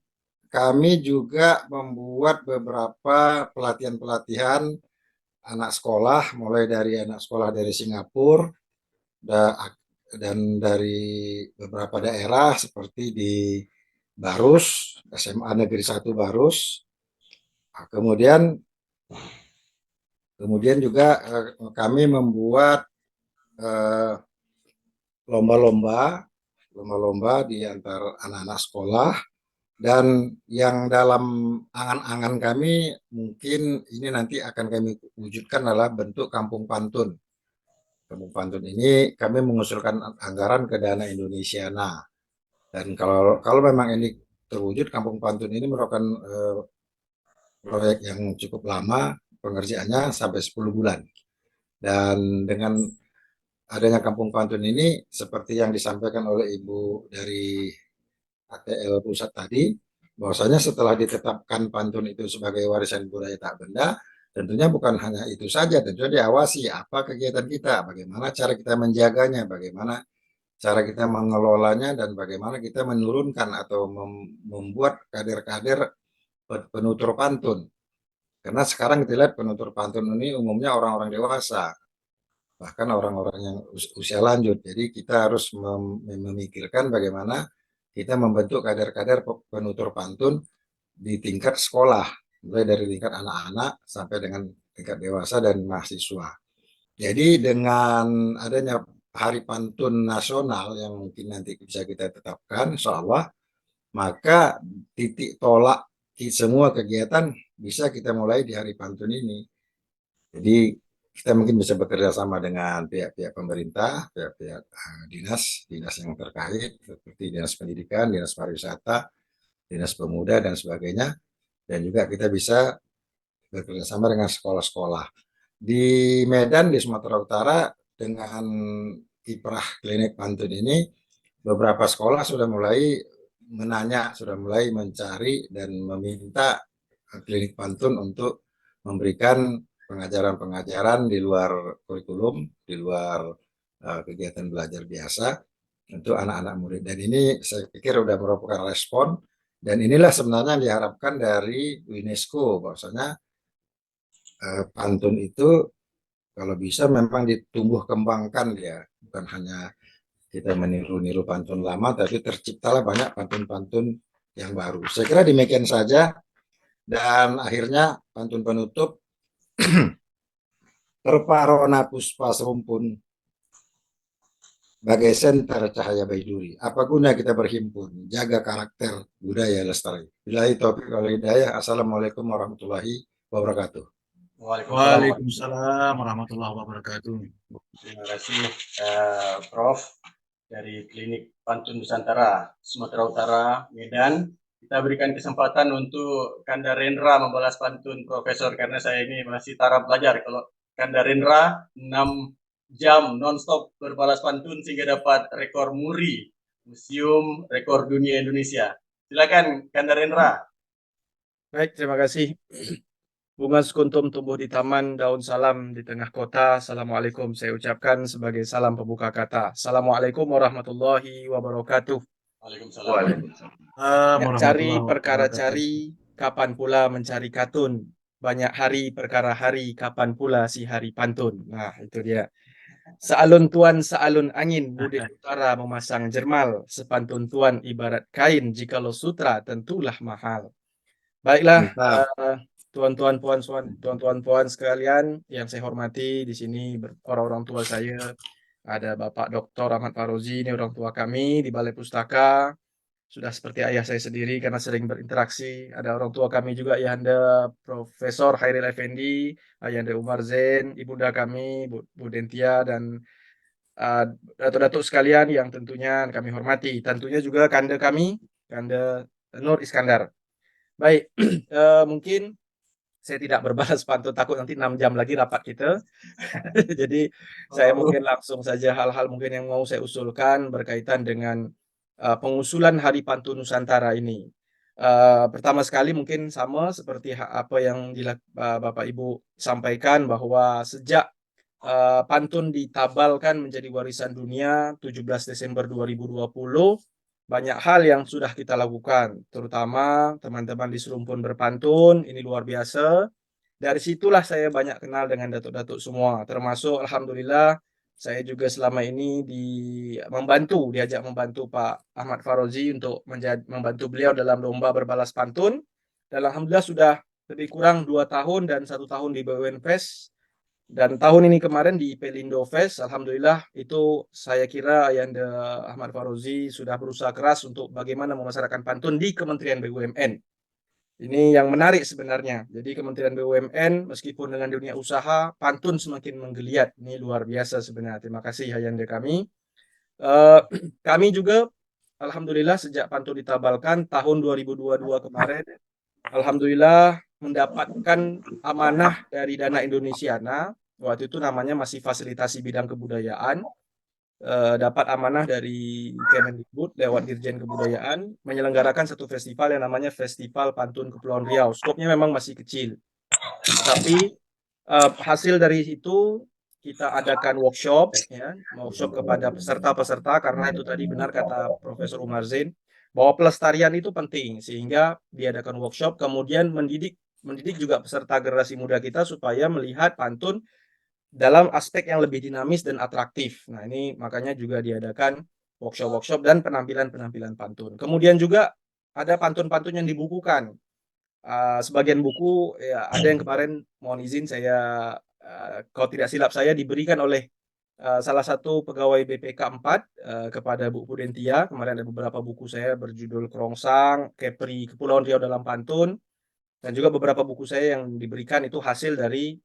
kami juga membuat beberapa pelatihan-pelatihan anak sekolah, mulai dari anak sekolah dari Singapura dan dari beberapa daerah seperti di Barus, SMA Negeri 1 Barus. Kemudian juga kami membuat lomba-lomba di antar anak-anak sekolah, dan yang dalam angan-angan kami mungkin ini nanti akan kami wujudkan adalah bentuk kampung pantun. Kampung pantun ini kami mengusulkan anggaran ke Dana Indonesiana, dan kalau memang ini terwujud, kampung pantun ini merupakan proyek yang cukup lama, pengerjaannya sampai 10 bulan. Dan dengan adanya kampung pantun ini, seperti yang disampaikan oleh Ibu dari ATL Pusat tadi, bahwasanya setelah ditetapkan pantun itu sebagai warisan budaya tak benda, tentunya bukan hanya itu saja, tentunya diawasi apa kegiatan kita, bagaimana cara kita menjaganya, bagaimana cara kita mengelolanya, dan bagaimana kita menurunkan atau membuat kader-kader penutur pantun. Karena sekarang kita lihat penutur pantun ini umumnya orang-orang dewasa, bahkan orang-orang yang usia lanjut. Jadi kita harus memikirkan bagaimana kita membentuk kader-kader penutur pantun di tingkat sekolah, mulai dari tingkat anak-anak sampai dengan tingkat dewasa dan mahasiswa. Jadi dengan adanya Hari Pantun Nasional yang mungkin nanti bisa kita tetapkan, insya Allah, maka titik tolak semua kegiatan bisa kita mulai di Hari Pantun ini. Jadi kita mungkin bisa bekerja sama dengan pihak-pihak pemerintah, pihak-pihak dinas yang terkait seperti dinas pendidikan, dinas pariwisata, dinas pemuda dan sebagainya, dan juga kita bisa bekerja sama dengan sekolah-sekolah. Di Medan, di Sumatera Utara, dengan kiprah klinik pantun ini, beberapa sekolah sudah mulai menanya, sudah mulai mencari dan meminta klinik pantun untuk memberikan pengajaran-pengajaran di luar kurikulum, di luar kegiatan belajar biasa untuk anak-anak murid. Dan ini saya pikir sudah merupakan respon, dan inilah sebenarnya yang diharapkan dari UNESCO, bahwasanya pantun itu kalau bisa memang ditumbuh kembangkan ya, bukan hanya kita meniru-niru pantun lama, tapi terciptalah banyak pantun-pantun yang baru. Saya kira demikian saja, dan akhirnya pantun penutup. Terparona puspa serumpun bagai senter cahaya baiduri. Apa guna kita berhimpun? Jaga karakter budaya lestari. Billahi taufiq wal hidayah. Assalamualaikum warahmatullahi wabarakatuh. Waalaikumsalam. Waalaikumsalam warahmatullahi wabarakatuh. Terima kasih Prof dari Klinik Pantun Nusantara Sumatera Utara Medan. Kita berikan kesempatan untuk Kandarendra membalas pantun Profesor, karena saya ini masih taraf belajar. Kalau Kandarendra 6 jam nonstop berbalas pantun sehingga dapat rekor muri Museum Rekor Dunia Indonesia. Silakan Kandarendra. Baik, terima kasih. Bunga sekuntum tumbuh di taman, daun salam di tengah kota. Assalamualaikum saya ucapkan sebagai salam pembuka kata. Assalamualaikum warahmatullahi wabarakatuh. Waalaikumsalam. Banyak cari perkara cari, kapan pula mencari katun. Banyak hari perkara hari, kapan pula si hari pantun. Nah, itu dia. Sealun tuan, sealun angin, mudik utara memasang jermal. Sepantun tuan ibarat kain, jikalau sutra tentulah mahal. Baiklah, tuan-tuan puan sekalian yang saya hormati di sini, orang-orang tua saya, ada Bapak Dr. Ahmad Farozi, ini orang tua kami di Balai Pustaka. Sudah seperti ayah saya sendiri karena sering berinteraksi. Ada orang tua kami juga, Ayahanda Profesor Hairil Effendi, Ayahanda Umar Zain, ibunda kami Bu Dentia, dan datuk-datuk sekalian yang tentunya kami hormati. Tentunya juga kanda kami, Kanda Nur Iskandar. Baik, mungkin saya tidak berbalas pantun, takut nanti 6 jam lagi rapat kita. Jadi saya mungkin langsung saja hal-hal mungkin yang mau saya usulkan berkaitan dengan pengusulan Hari Pantun Nusantara ini. Pertama sekali mungkin sama seperti apa yang Bapak Ibu sampaikan, bahwa sejak pantun ditabalkan menjadi warisan dunia 17 Desember 2020, banyak hal yang sudah kita lakukan, terutama teman-teman di Serumpun Berpantun, ini luar biasa. Dari situlah saya banyak kenal dengan datuk-datuk semua, termasuk alhamdulillah saya juga selama ini diajak membantu Pak Ahmad Farozi untuk membantu beliau dalam lomba berbalas pantun. Dan alhamdulillah sudah lebih kurang 2 tahun dan 1 tahun di BUN Fest. Dan tahun ini kemarin di Pelindo Fest, alhamdulillah itu saya kira Ayahanda Ahmad Farozi sudah berusaha keras untuk bagaimana memasarkan pantun di Kementerian BUMN. Ini yang menarik sebenarnya. Jadi Kementerian BUMN meskipun dengan dunia usaha, pantun semakin menggeliat. Ini luar biasa sebenarnya. Terima kasih Ayahanda kami. Kami juga alhamdulillah sejak pantun ditabalkan tahun 2022 kemarin, alhamdulillah mendapatkan amanah dari Dana Indonesiana. Waktu itu namanya masih fasilitasi bidang kebudayaan. Dapat amanah dari Kemendikbud lewat Dirjen Kebudayaan menyelenggarakan satu festival yang namanya Festival Pantun Kepulauan Riau. Skopnya memang masih kecil, tapi hasil dari itu kita adakan workshop, ya, workshop kepada peserta-peserta, karena itu tadi benar kata Profesor Umar Zain bahwa pelestarian itu penting, sehingga diadakan workshop, kemudian mendidik juga peserta generasi muda kita supaya melihat pantun dalam aspek yang lebih dinamis dan atraktif. Nah, ini makanya juga diadakan workshop-workshop dan penampilan-penampilan pantun. Kemudian juga ada pantun-pantun yang dibukukan. Sebagian buku ya ada yang kemarin mohon izin saya kalau tidak silap saya diberikan oleh salah satu pegawai BPK 4 kepada Bu Pudentia. Kemarin ada beberapa buku saya berjudul Kerongsang, Kepri, Kepulauan Riau dalam Pantun, dan juga beberapa buku saya yang diberikan itu hasil dari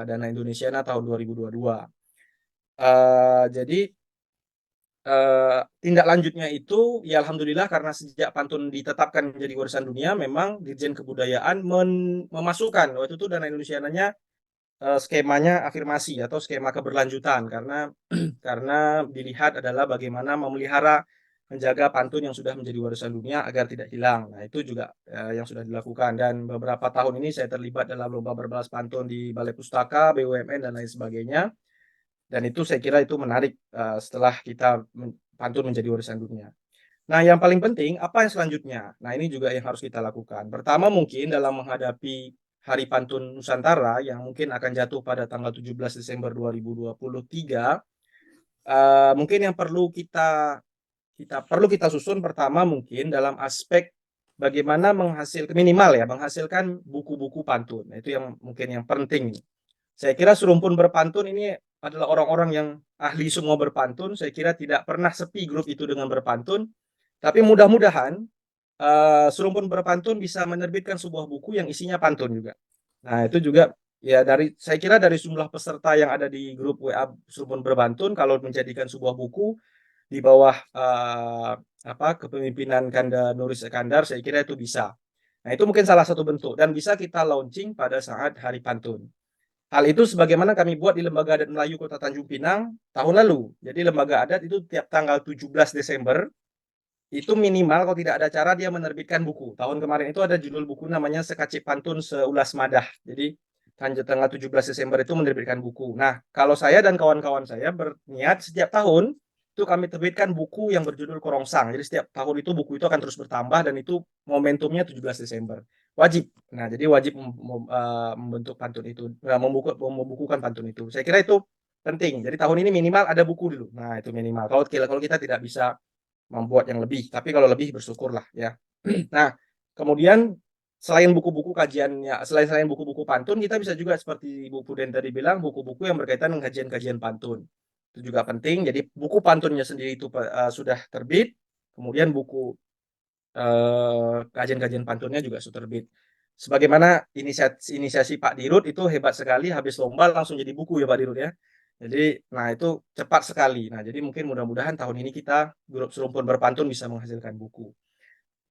Dana Indonesiana tahun 2022. Jadi tindak lanjutnya itu ya alhamdulillah karena sejak pantun ditetapkan menjadi warisan dunia, memang Dirjen Kebudayaan memasukkan waktu itu Dana Indonesiananya skemanya afirmasi atau skema keberlanjutan karena dilihat adalah bagaimana memelihara menjaga pantun yang sudah menjadi warisan dunia agar tidak hilang. Nah, itu juga yang sudah dilakukan, dan beberapa tahun ini saya terlibat dalam lomba berbalas pantun di Balai Pustaka, BUMN dan lain sebagainya. Dan itu saya kira itu menarik setelah kita pantun menjadi warisan dunia. Nah, yang paling penting apa yang selanjutnya? Nah, ini juga yang harus kita lakukan. Pertama mungkin dalam menghadapi Hari Pantun Nusantara yang mungkin akan jatuh pada tanggal 17 Desember 2023, mungkin yang perlu kita susun pertama mungkin dalam aspek bagaimana menghasilkan buku-buku pantun. Nah, itu yang mungkin yang penting. Saya kira Serumpun Berpantun ini adalah orang-orang yang ahli semua berpantun. Saya kira tidak pernah sepi grup itu dengan berpantun. Tapi mudah-mudahan Serumpun Berpantun bisa menerbitkan sebuah buku yang isinya pantun juga. Nah, itu juga ya saya kira dari jumlah peserta yang ada di grup WA Serumpun Berpantun, kalau menjadikan sebuah buku di bawah kepemimpinan Kanda Nuris Sekandar, saya kira itu bisa. Nah, itu mungkin salah satu bentuk dan bisa kita launching pada saat Hari Pantun. Hal itu sebagaimana kami buat di Lembaga Adat Melayu Kota Tanjung Pinang tahun lalu. Jadi lembaga adat itu tiap tanggal 17 Desember itu minimal kalau tidak ada acara dia menerbitkan buku. Tahun kemarin itu ada judul buku namanya Sekacip Pantun Seulas Madah. Jadi tanggal 17 Desember itu menerbitkan buku. Nah, kalau saya dan kawan-kawan saya berniat setiap tahun itu kami terbitkan buku yang berjudul Kerongsang. Jadi setiap tahun itu buku itu akan terus bertambah dan itu momentumnya 17 Desember. Wajib. Nah, jadi wajib membentuk pantun itu, membukukan pantun itu. Saya kira itu penting. Jadi tahun ini minimal ada buku dulu. Nah, itu minimal. Kalau kita tidak bisa membuat yang lebih, tapi kalau lebih bersyukurlah ya. Nah, kemudian selain buku-buku kajiannya, selain buku-buku pantun, kita bisa juga seperti Bu Puden tadi bilang, buku-buku yang berkaitan dengan kajian-kajian pantun. Itu juga penting. Jadi buku pantunnya sendiri itu sudah terbit, kemudian buku kajian-kajian pantunnya juga sudah terbit. Sebagaimana inisiasi Pak Dirut itu hebat sekali, habis lomba langsung jadi buku ya Pak Dirut ya. Jadi, nah itu cepat sekali. Nah, jadi mungkin mudah-mudahan tahun ini kita grup Serumpun Berpantun bisa menghasilkan buku.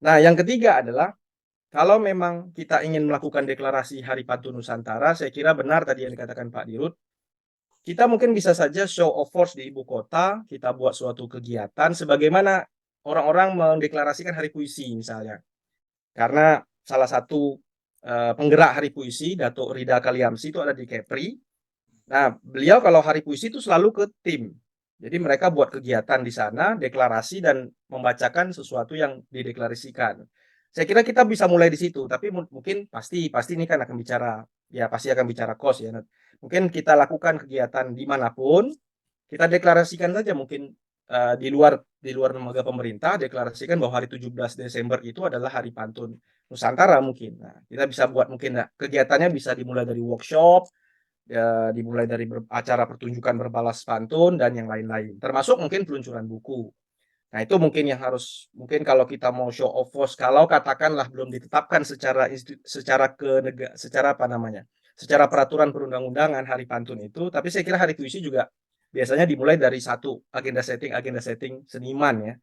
Nah, yang ketiga adalah kalau memang kita ingin melakukan deklarasi Hari Pantun Nusantara, saya kira benar tadi yang dikatakan Pak Dirut. Kita mungkin bisa saja show of force di ibu kota, kita buat suatu kegiatan sebagaimana orang-orang mendeklarasikan Hari Puisi misalnya. Karena salah satu penggerak Hari Puisi, Datuk Rida Kaliamsi itu ada di Kepri. Nah, beliau kalau Hari Puisi itu selalu ke tim. Jadi mereka buat kegiatan di sana, deklarasi dan membacakan sesuatu yang dideklarasikan. Saya kira kita bisa mulai di situ, tapi mungkin pasti ini kan akan bicara kos ya. Mungkin kita lakukan kegiatan dimanapun, kita deklarasikan saja mungkin di luar lembaga pemerintah, deklarasikan bahwa hari 17 Desember itu adalah Hari Pantun Nusantara mungkin. Nah, kita bisa buat mungkin kegiatannya bisa dimulai dari workshop, ya, dimulai dari acara pertunjukan berbalas pantun dan yang lain-lain, termasuk mungkin peluncuran buku. Nah, itu mungkin yang harus, mungkin kalau kita mau show of force, kalau katakanlah belum ditetapkan secara secara peraturan perundang-undangan Hari Pantun itu, tapi saya kira Hari Puisi juga biasanya dimulai dari satu agenda setting seniman ya,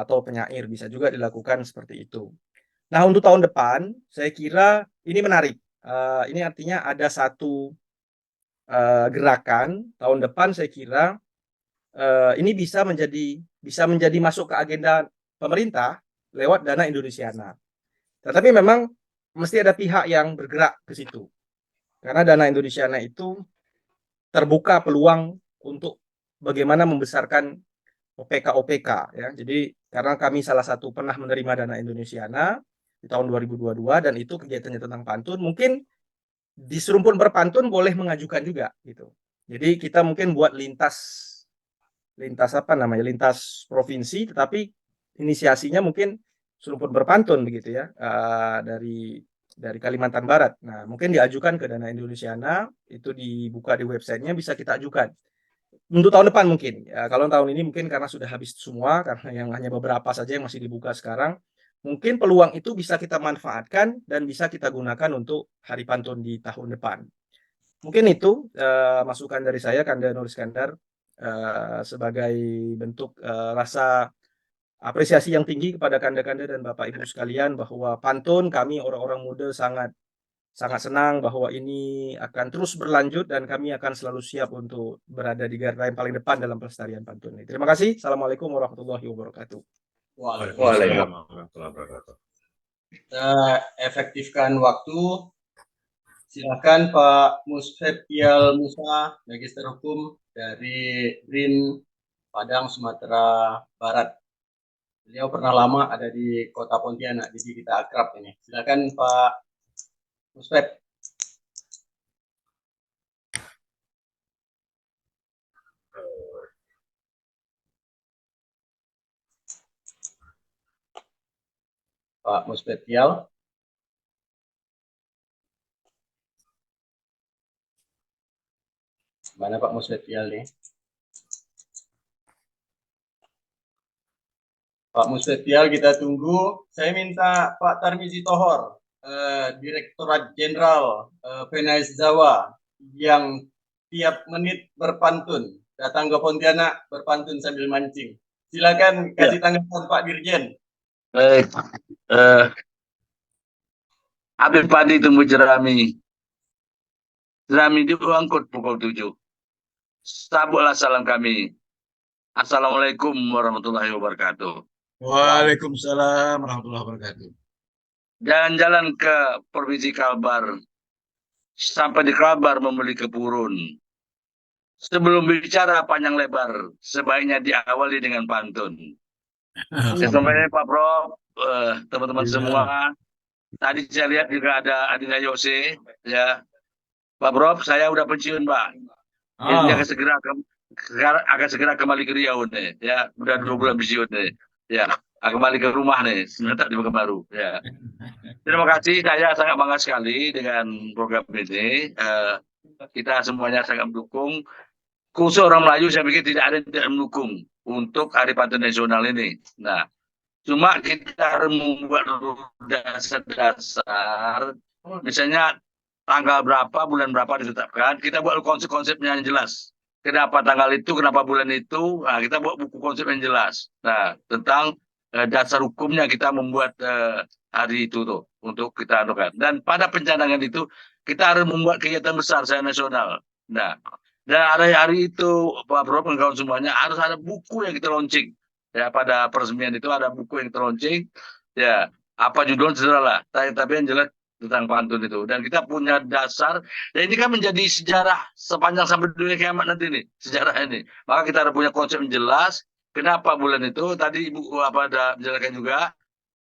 atau penyair, bisa juga dilakukan seperti itu. Nah, untuk tahun depan saya kira ini menarik. Ini artinya ada satu gerakan tahun depan, saya kira ini bisa menjadi masuk ke agenda pemerintah lewat Dana Indonesiana. Tetapi memang mesti ada pihak yang bergerak ke situ. Karena Dana Indonesiana itu terbuka peluang untuk bagaimana membesarkan OPK ya. Jadi karena kami salah satu pernah menerima Dana Indonesiana di tahun 2022 dan itu kegiatannya tentang pantun, mungkin di Serumpun Berpantun boleh mengajukan juga gitu. Jadi kita mungkin buat lintas provinsi, tetapi inisiasinya mungkin Serumpun Berpantun begitu ya, dari dari Kalimantan Barat. Nah, mungkin diajukan ke Dana Indonesiana, itu dibuka di websitenya, bisa kita ajukan. Untuk tahun depan mungkin, ya, kalau tahun ini mungkin karena sudah habis semua, karena yang hanya beberapa saja yang masih dibuka sekarang, mungkin peluang itu bisa kita manfaatkan dan bisa kita gunakan untuk Hari Pantun di tahun depan. Mungkin itu masukan dari saya, Kanda Nur Iskandar, sebagai bentuk rasa apresiasi yang tinggi kepada Kanda-Kanda dan Bapak Ibu sekalian, bahwa pantun kami orang-orang muda sangat senang bahwa ini akan terus berlanjut dan kami akan selalu siap untuk berada di garda yang paling depan dalam pelestarian pantun ini. Terima kasih. Assalamualaikum warahmatullahi wabarakatuh. Waalaikumsalam. warahmatullahi wabarakatuh. Kita efektifkan waktu. Silakan Pak Musfetial Musa, Magister Hukum dari BRIN Padang, Sumatera Barat. Beliau pernah lama ada di Kota Pontianak, jadi kita akrab ini. Silakan Pak Musfet. Pak Musfetial. Mana Pak Musfetial nih? Pak Musfetial kita tunggu. Saya minta Pak Tarmizi Tohor, Direktorat Jenderal PNAS Jawa, yang tiap menit berpantun, datang ke Pontianak berpantun sambil mancing. Silakan kasih tanggapan Pak Dirjen. Baik, Habib Padi tumbuh jerami. Jerami diangkut pukul 7. Sabuklah salam kami. Assalamualaikum warahmatullahi wabarakatuh. Waalaikumsalam warahmatullahi wabarakatuh. Jalan-jalan ke Provinsi Kalbar. Sampai di Kalbar membeli kepurun. Sebelum bicara panjang lebar, sebaiknya diawali dengan pantun. Semuanya Pak Prof, teman-teman semua. Tadi saya lihat juga ada Adina Yose, ya. Pak Prof, saya udah pensiun, Pak. Ini akan segera kembali ke Riau nih, ya. Udah 2 bulan pensiun nih, ya. Kembali ke rumah nih, sebentar di Pekanbaru, ya. Terima kasih, saya sangat bangga sekali dengan program ini. Kita semuanya sangat mendukung. Khusus orang Melayu, saya pikir tidak ada yang tidak mendukung untuk Hari Pantun Nasional ini. Nah, cuma kita harus membuat dasar, misalnya tanggal berapa, bulan berapa ditetapkan, kita buat konsep-konsepnya yang jelas. Kenapa tanggal itu, kenapa bulan itu, nah, kita buat buku konsep yang jelas. Nah, tentang dasar hukumnya kita membuat hari itu tuh, untuk kita anukan. Dan pada pencanangan itu, kita harus membuat kegiatan besar secara nasional. Nah, dan hari itu, Pak Prof, kawan semuanya, harus ada buku yang kita launching. Ya, pada peresmian itu ada buku yang terlaunching. Ya, apa judulnya terserah, tapi yang jelas tentang pantun itu. Dan kita punya dasar, dan ini kan menjadi sejarah sepanjang sampai dunia kiamat nanti nih, sejarah ini. Maka kita harus punya konsep yang jelas, kenapa bulan itu, tadi Ibu ada menjelaskan juga,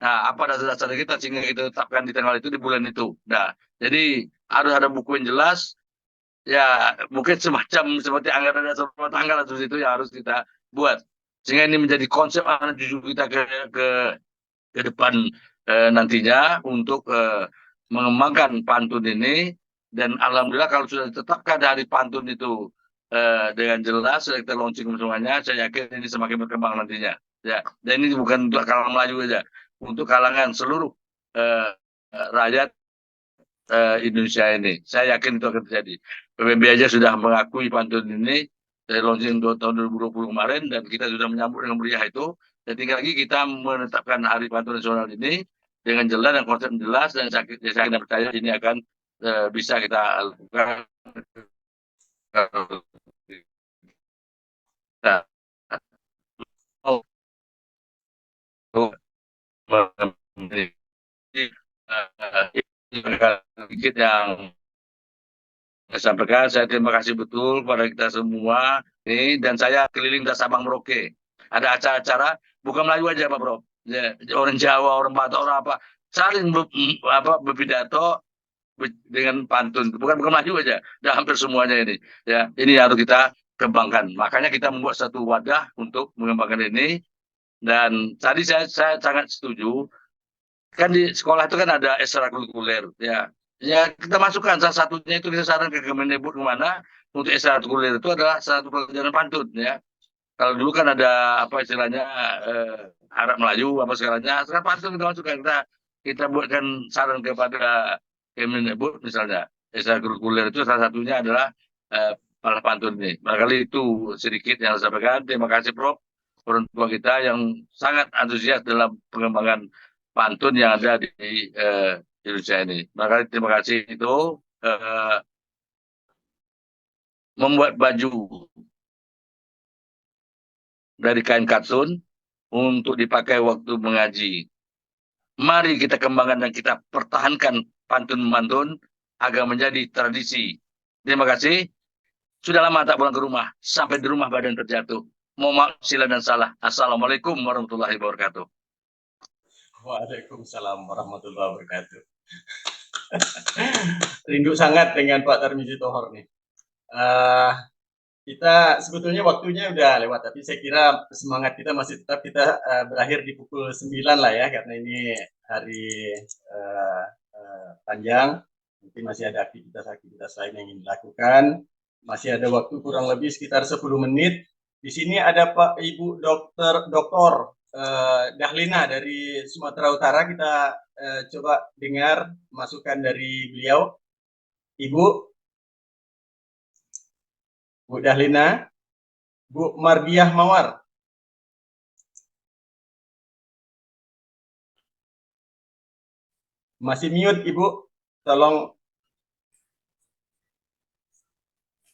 nah, apa dasar-dasar kita sehingga kita tetapkan di tanggal itu, di bulan itu. Nah, jadi harus ada buku yang jelas, ya mungkin semacam seperti anggaran dasar rumah tangga seperti itu yang harus kita buat. Sehingga ini menjadi konsep anak cucu kita ke depan nantinya untuk mengembangkan pantun ini. Dan alhamdulillah kalau sudah ditetapkan dari pantun itu dengan jelas, sudah kita launching semuanya, saya yakin ini semakin berkembang nantinya. Ya, dan ini bukan untuk kalangan Melayu saja, untuk kalangan seluruh rakyat Indonesia ini. Saya yakin itu akan terjadi. PBB aja sudah mengakui pantun ini dari launching tahun 2020 kemarin, dan kita sudah menyambut dengan meriah itu. Dan tinggal lagi kita menetapkan Hari Pantun Nasional ini dengan jelas dan konsep jelas, dan saya percaya ini akan bisa kita lakukan. Nah, sedikit yang saya sampaikan. Saya terima kasih betul kepada kita semua ini, dan saya keliling ke Sabang Merauke. Ada acara-acara bukan Melayu aja Pak Bro, ya, orang Jawa, orang Batak, orang apa, saling berpidato dengan pantun, bukan Melayu aja, dan hampir semuanya ini. Ya, ini harus kita kembangkan. Makanya kita membuat satu wadah untuk mengembangkan ini. Dan tadi saya sangat setuju kan di sekolah itu kan ada ekstrakurikuler ya. Ya kita masukkan salah satunya itu kita saran ke Kemendikbud kemana untuk ekstrakurikuler itu adalah satu pelajaran pantun ya. Kalau dulu kan ada apa istilahnya Arab Melayu apa segalanya, sekarang pantun kita masukkan kita buatkan saran kepada Kemendikbud misalnya ekstrakurikuler itu salah satunya adalah malah pantun ini. Barangkali itu sedikit yang saya sampaikan. Terima kasih Prof. Orang tua kita yang sangat antusias dalam pengembangan pantun yang ada di Indonesia ini. Maka terima kasih itu membuat baju dari kain katun untuk dipakai waktu mengaji. Mari kita kembangkan dan kita pertahankan pantun-pantun agar menjadi tradisi. Terima kasih. Sudah lama tak pulang ke rumah. Sampai di rumah badan terjatuh. Mohon maaf sila dan salah. Assalamualaikum warahmatullahi wabarakatuh. Waalaikumsalam warahmatullahi wabarakatuh. Rindu sangat dengan Pak Tarmizi Tohor nih. Kita sebetulnya waktunya udah lewat, tapi saya kira semangat kita masih tetap kita berakhir di pukul 9 lah ya, karena ini hari panjang. Mungkin masih ada aktivitas-aktivitas lain yang ingin dilakukan. Masih ada waktu kurang lebih sekitar 10 menit. Di sini ada Pak Ibu Dr. Dahlina dari Sumatera Utara. Kita coba dengar masukan dari beliau. Bu Dahlina, Bu Mardiah Mawar. Masih mute Ibu, tolong.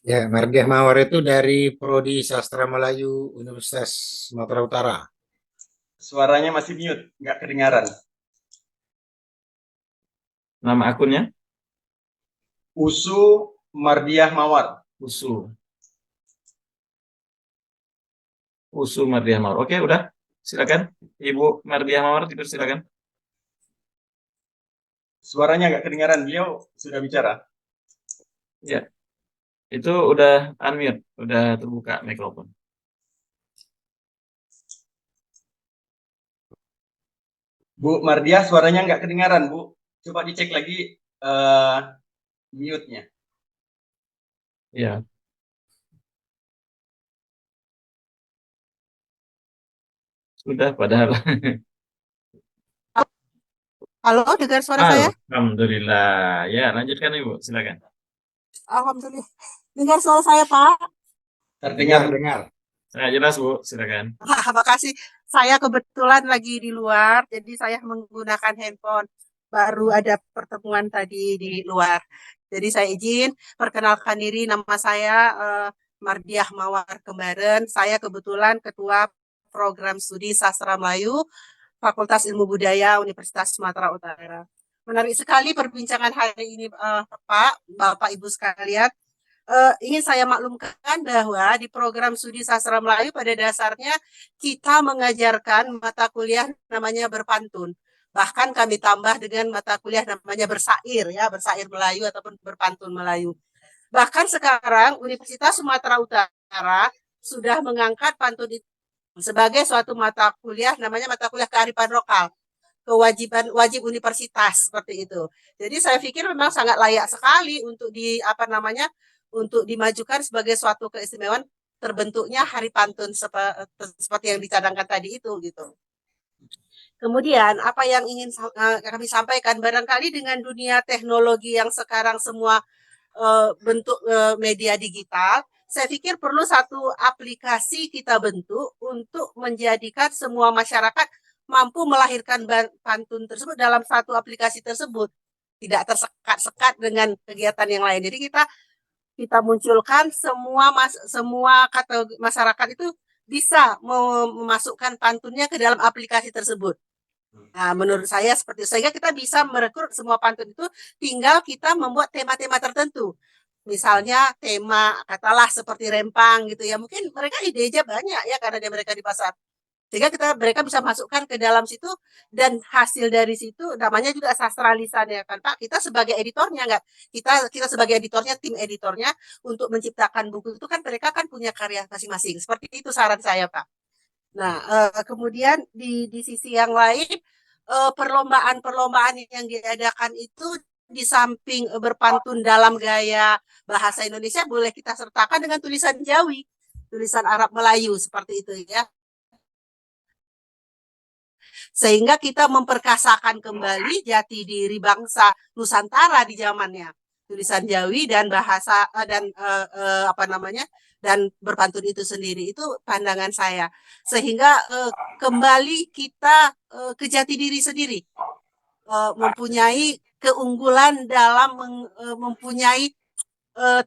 Ya, Mardiah Mawar itu dari Prodi Sastra Melayu Universitas Sumatera Utara. Suaranya masih mute, nggak kedengaran. Nama akunnya? Usu Mardiah Mawar. Usu Mardiah Mawar. Oke, udah. Silakan. Ibu Mardiah Mawar, silakan. Suaranya nggak kedengaran, beliau sudah bicara. Ya. Itu udah unmute, udah terbuka mikrofon. Bu Mardiah, suaranya nggak kedengaran, Bu. Coba dicek lagi mute-nya. Ya. Sudah padahal. Halo, dengar suara saya? Alhamdulillah. Ya, lanjutkan Ibu, silakan. Alhamdulillah. Dengar suara saya, Pak? Terdengar. Sangat jelas, Bu, silakan. Makasih. Saya kebetulan lagi di luar, jadi saya menggunakan handphone. Baru ada pertemuan tadi di luar. Jadi saya izin perkenalkan diri, nama saya Mardiah Mawar Kembaren. Saya kebetulan Ketua Program Studi Sastra Melayu Fakultas Ilmu Budaya Universitas Sumatera Utara. Menarik sekali perbincangan hari ini, Pak, Bapak, Ibu sekalian. Ingin saya maklumkan bahwa di program studi sastra Melayu pada dasarnya kita mengajarkan mata kuliah namanya berpantun. Bahkan kami tambah dengan mata kuliah namanya bersair, ya, bersair Melayu ataupun berpantun Melayu. Bahkan sekarang Universitas Sumatera Utara sudah mengangkat pantun itu sebagai suatu mata kuliah, namanya mata kuliah kearifan lokal, kewajiban wajib universitas seperti itu. Jadi saya pikir memang sangat layak sekali untuk untuk dimajukan sebagai suatu keistimewaan terbentuknya Hari Pantun seperti yang dicadangkan tadi itu gitu. Kemudian apa yang ingin kami sampaikan, barangkali dengan dunia teknologi yang sekarang semua bentuk media digital, saya pikir perlu satu aplikasi kita bentuk untuk menjadikan semua masyarakat mampu melahirkan pantun tersebut dalam satu aplikasi tersebut, tidak tersekat-sekat dengan kegiatan yang lain. Jadi kita munculkan semua kategori masyarakat itu bisa memasukkan pantunnya ke dalam aplikasi tersebut. Nah, menurut saya seperti itu. Sehingga kita bisa merekrut semua pantun itu, tinggal kita membuat tema-tema tertentu. Misalnya tema katalah seperti rempang gitu ya. Mungkin mereka ide aja banyak ya karena mereka di pasar. Sehingga mereka bisa masukkan ke dalam situ, dan hasil dari situ namanya juga sastra lisan ya kan Pak. Kita sebagai editornya kita sebagai editornya, tim editornya untuk menciptakan buku itu kan mereka kan punya karya masing-masing. Seperti itu saran saya Pak. Nah, kemudian di sisi yang lain perlombaan-perlombaan yang diadakan itu di samping berpantun dalam gaya bahasa Indonesia, boleh kita sertakan dengan tulisan Jawi, tulisan Arab Melayu seperti itu ya. Sehingga kita memperkasakan kembali jati diri bangsa Nusantara di zamannya. Tulisan Jawi dan bahasa dan dan berpantun itu sendiri, itu pandangan saya. Sehingga kembali kita ke jati diri sendiri, mempunyai keunggulan dalam mempunyai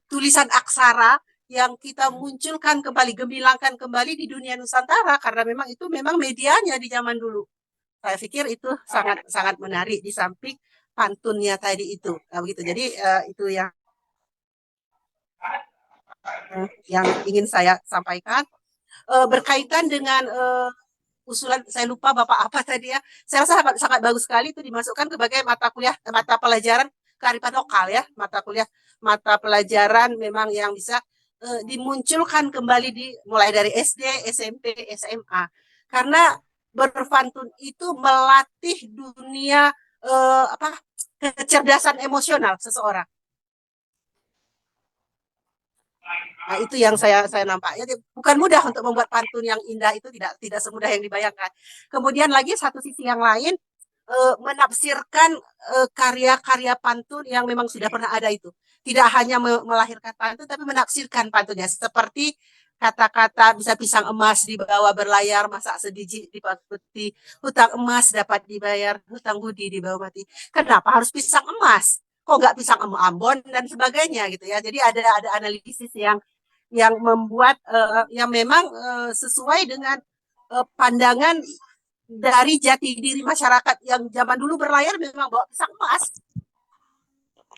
tulisan aksara yang kita munculkan kembali, gembilangkan kembali di dunia Nusantara, karena memang itu memang medianya di zaman dulu. Saya pikir itu sangat sangat menarik di samping pantunnya tadi itu. Nah, begitu. Jadi itu yang ingin saya sampaikan. Berkaitan dengan usulan, saya lupa Bapak apa tadi ya. Saya rasa sangat bagus sekali itu dimasukkan sebagai mata kuliah, mata pelajaran kearifan lokal ya, mata pelajaran memang yang bisa dimunculkan kembali mulai dari SD, SMP, SMA. Karena berpantun itu melatih dunia kecerdasan emosional seseorang. Nah, itu yang saya nampak. Jadi, bukan mudah untuk membuat pantun yang indah, itu tidak semudah yang dibayangkan. Kemudian lagi satu sisi yang lain, menafsirkan karya-karya pantun yang memang sudah pernah ada itu. Tidak hanya melahirkan pantun, tapi menafsirkan pantunnya. Seperti kata-kata bisa pisang emas dibawa berlayar, masak sebiji dipati, hutang emas dapat dibayar, hutang budi dibawa mati. Kenapa harus pisang emas? Kok nggak pisang Ambon dan sebagainya gitu ya. Jadi ada analisis yang membuat yang memang sesuai dengan pandangan dari jati diri masyarakat yang zaman dulu berlayar memang bawa pisang emas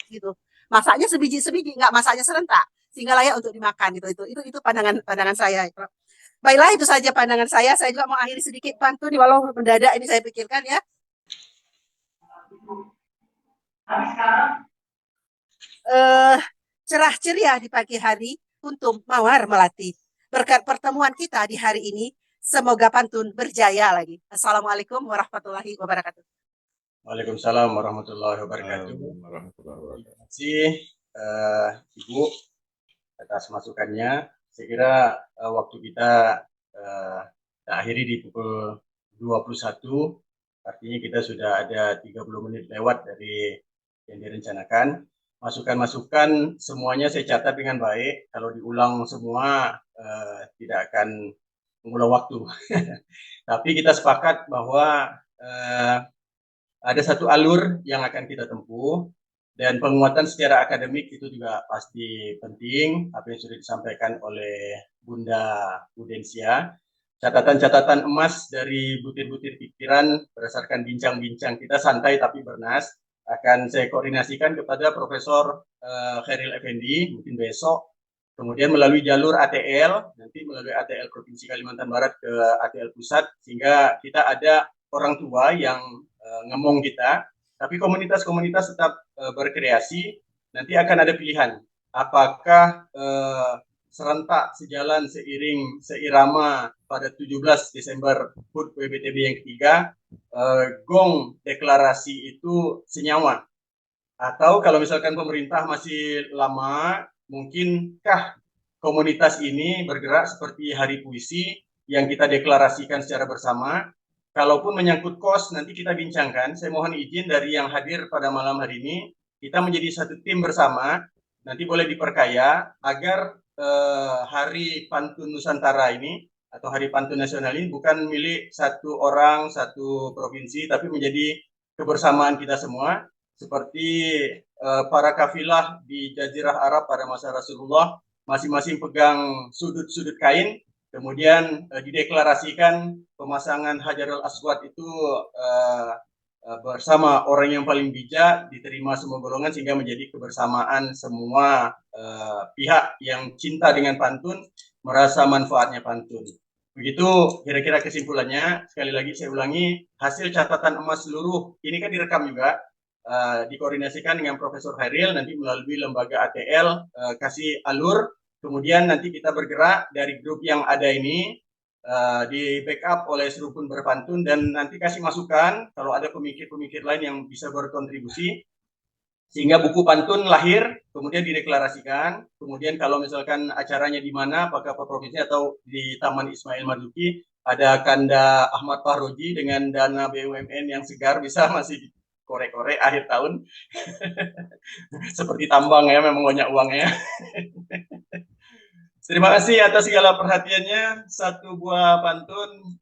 gitu. Masaknya sebiji-sebiji, nggak masaknya serentak, sehingga layak untuk dimakan gitu. Itu pandangan saya. Baiklah, itu saja pandangan saya. Saya juga mau akhiri sedikit pantun walau mendadak ini saya pikirkan ya. Cerah ceria di pagi hari untuk mawar melati. Berkat pertemuan kita di hari ini, semoga pantun berjaya lagi. Assalamualaikum warahmatullahi wabarakatuh. Waalaikumsalam warahmatullahi wabarakatuh. Terima kasih Ibu atas masukannya. Saya kira waktu kita akhiri di pukul 21, artinya kita sudah ada 30 menit lewat dari yang direncanakan. Masukan-masukan semuanya saya catat dengan baik. Kalau diulang semua tidak akan mengulang waktu. Tapi kita sepakat bahwa ada satu alur yang akan kita tempuh, dan penguatan secara akademik itu juga pasti penting, apa yang sudah disampaikan oleh Bunda Udensia. Catatan-catatan emas dari butir-butir pikiran berdasarkan bincang-bincang kita santai tapi bernas akan saya koordinasikan kepada Profesor Khairil Effendi mungkin besok, kemudian melalui jalur ATL, nanti melalui ATL Provinsi Kalimantan Barat ke ATL Pusat, sehingga kita ada orang tua yang ngomong kita, tapi komunitas-komunitas tetap berkreasi. Nanti akan ada pilihan, apakah serentak sejalan seirama pada 17 Desember HUT PBTB yang ketiga, gong deklarasi itu senyawa, atau kalau misalkan pemerintah masih lama, mungkinkah komunitas ini bergerak seperti hari puisi yang kita deklarasikan secara bersama. Kalaupun menyangkut kos, nanti kita bincangkan. Saya mohon izin dari yang hadir pada malam hari ini, kita menjadi satu tim bersama, nanti boleh diperkaya agar Hari Pantun Nusantara ini atau Hari Pantun Nasional ini bukan milik satu orang, satu provinsi, tapi menjadi kebersamaan kita semua, seperti para kafilah di Jazirah Arab pada masa Rasulullah, masing-masing pegang sudut-sudut kain, kemudian dideklarasikan pemasangan Hajarul Aswad itu bersama orang yang paling bijak, diterima semua golongan, sehingga menjadi kebersamaan semua pihak yang cinta dengan pantun, merasa manfaatnya pantun. Begitu kira-kira kesimpulannya. Sekali lagi saya ulangi, hasil catatan emas seluruh ini kan direkam juga, dikoordinasikan dengan Profesor Khairil, nanti melalui lembaga ATL kasih alur, kemudian nanti kita bergerak dari grup yang ada ini, di backup oleh Serupun Berpantun, dan nanti kasih masukan kalau ada pemikir-pemikir lain yang bisa berkontribusi sehingga buku pantun lahir, kemudian dideklarasikan. Kemudian kalau misalkan acaranya di mana, apakah provinsi atau di Taman Ismail Marzuki, ada Kanda Ahmad Fahroji dengan dana BUMN yang segar, bisa masih korek-korek akhir tahun. Seperti tambang ya, memang banyak uangnya. Terima kasih atas segala perhatiannya. Satu buah pantun,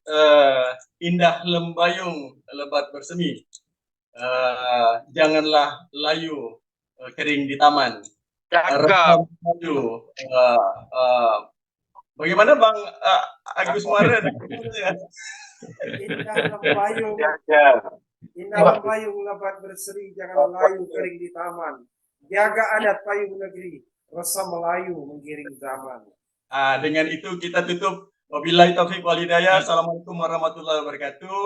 indah lembayung lebat bersemi. Janganlah layu kering di taman. Cakep. Layu. Bagaimana Bang Agus Maren? Indah lembayung, indah lembayung lebat berseri, jangan layu kering di taman. Jaga adat payung negeri, rasa Melayu menggiring zaman. Dengan itu kita tutup. Wabillahi taufiq wal hidayah. Assalamualaikum warahmatullahi wabarakatuh.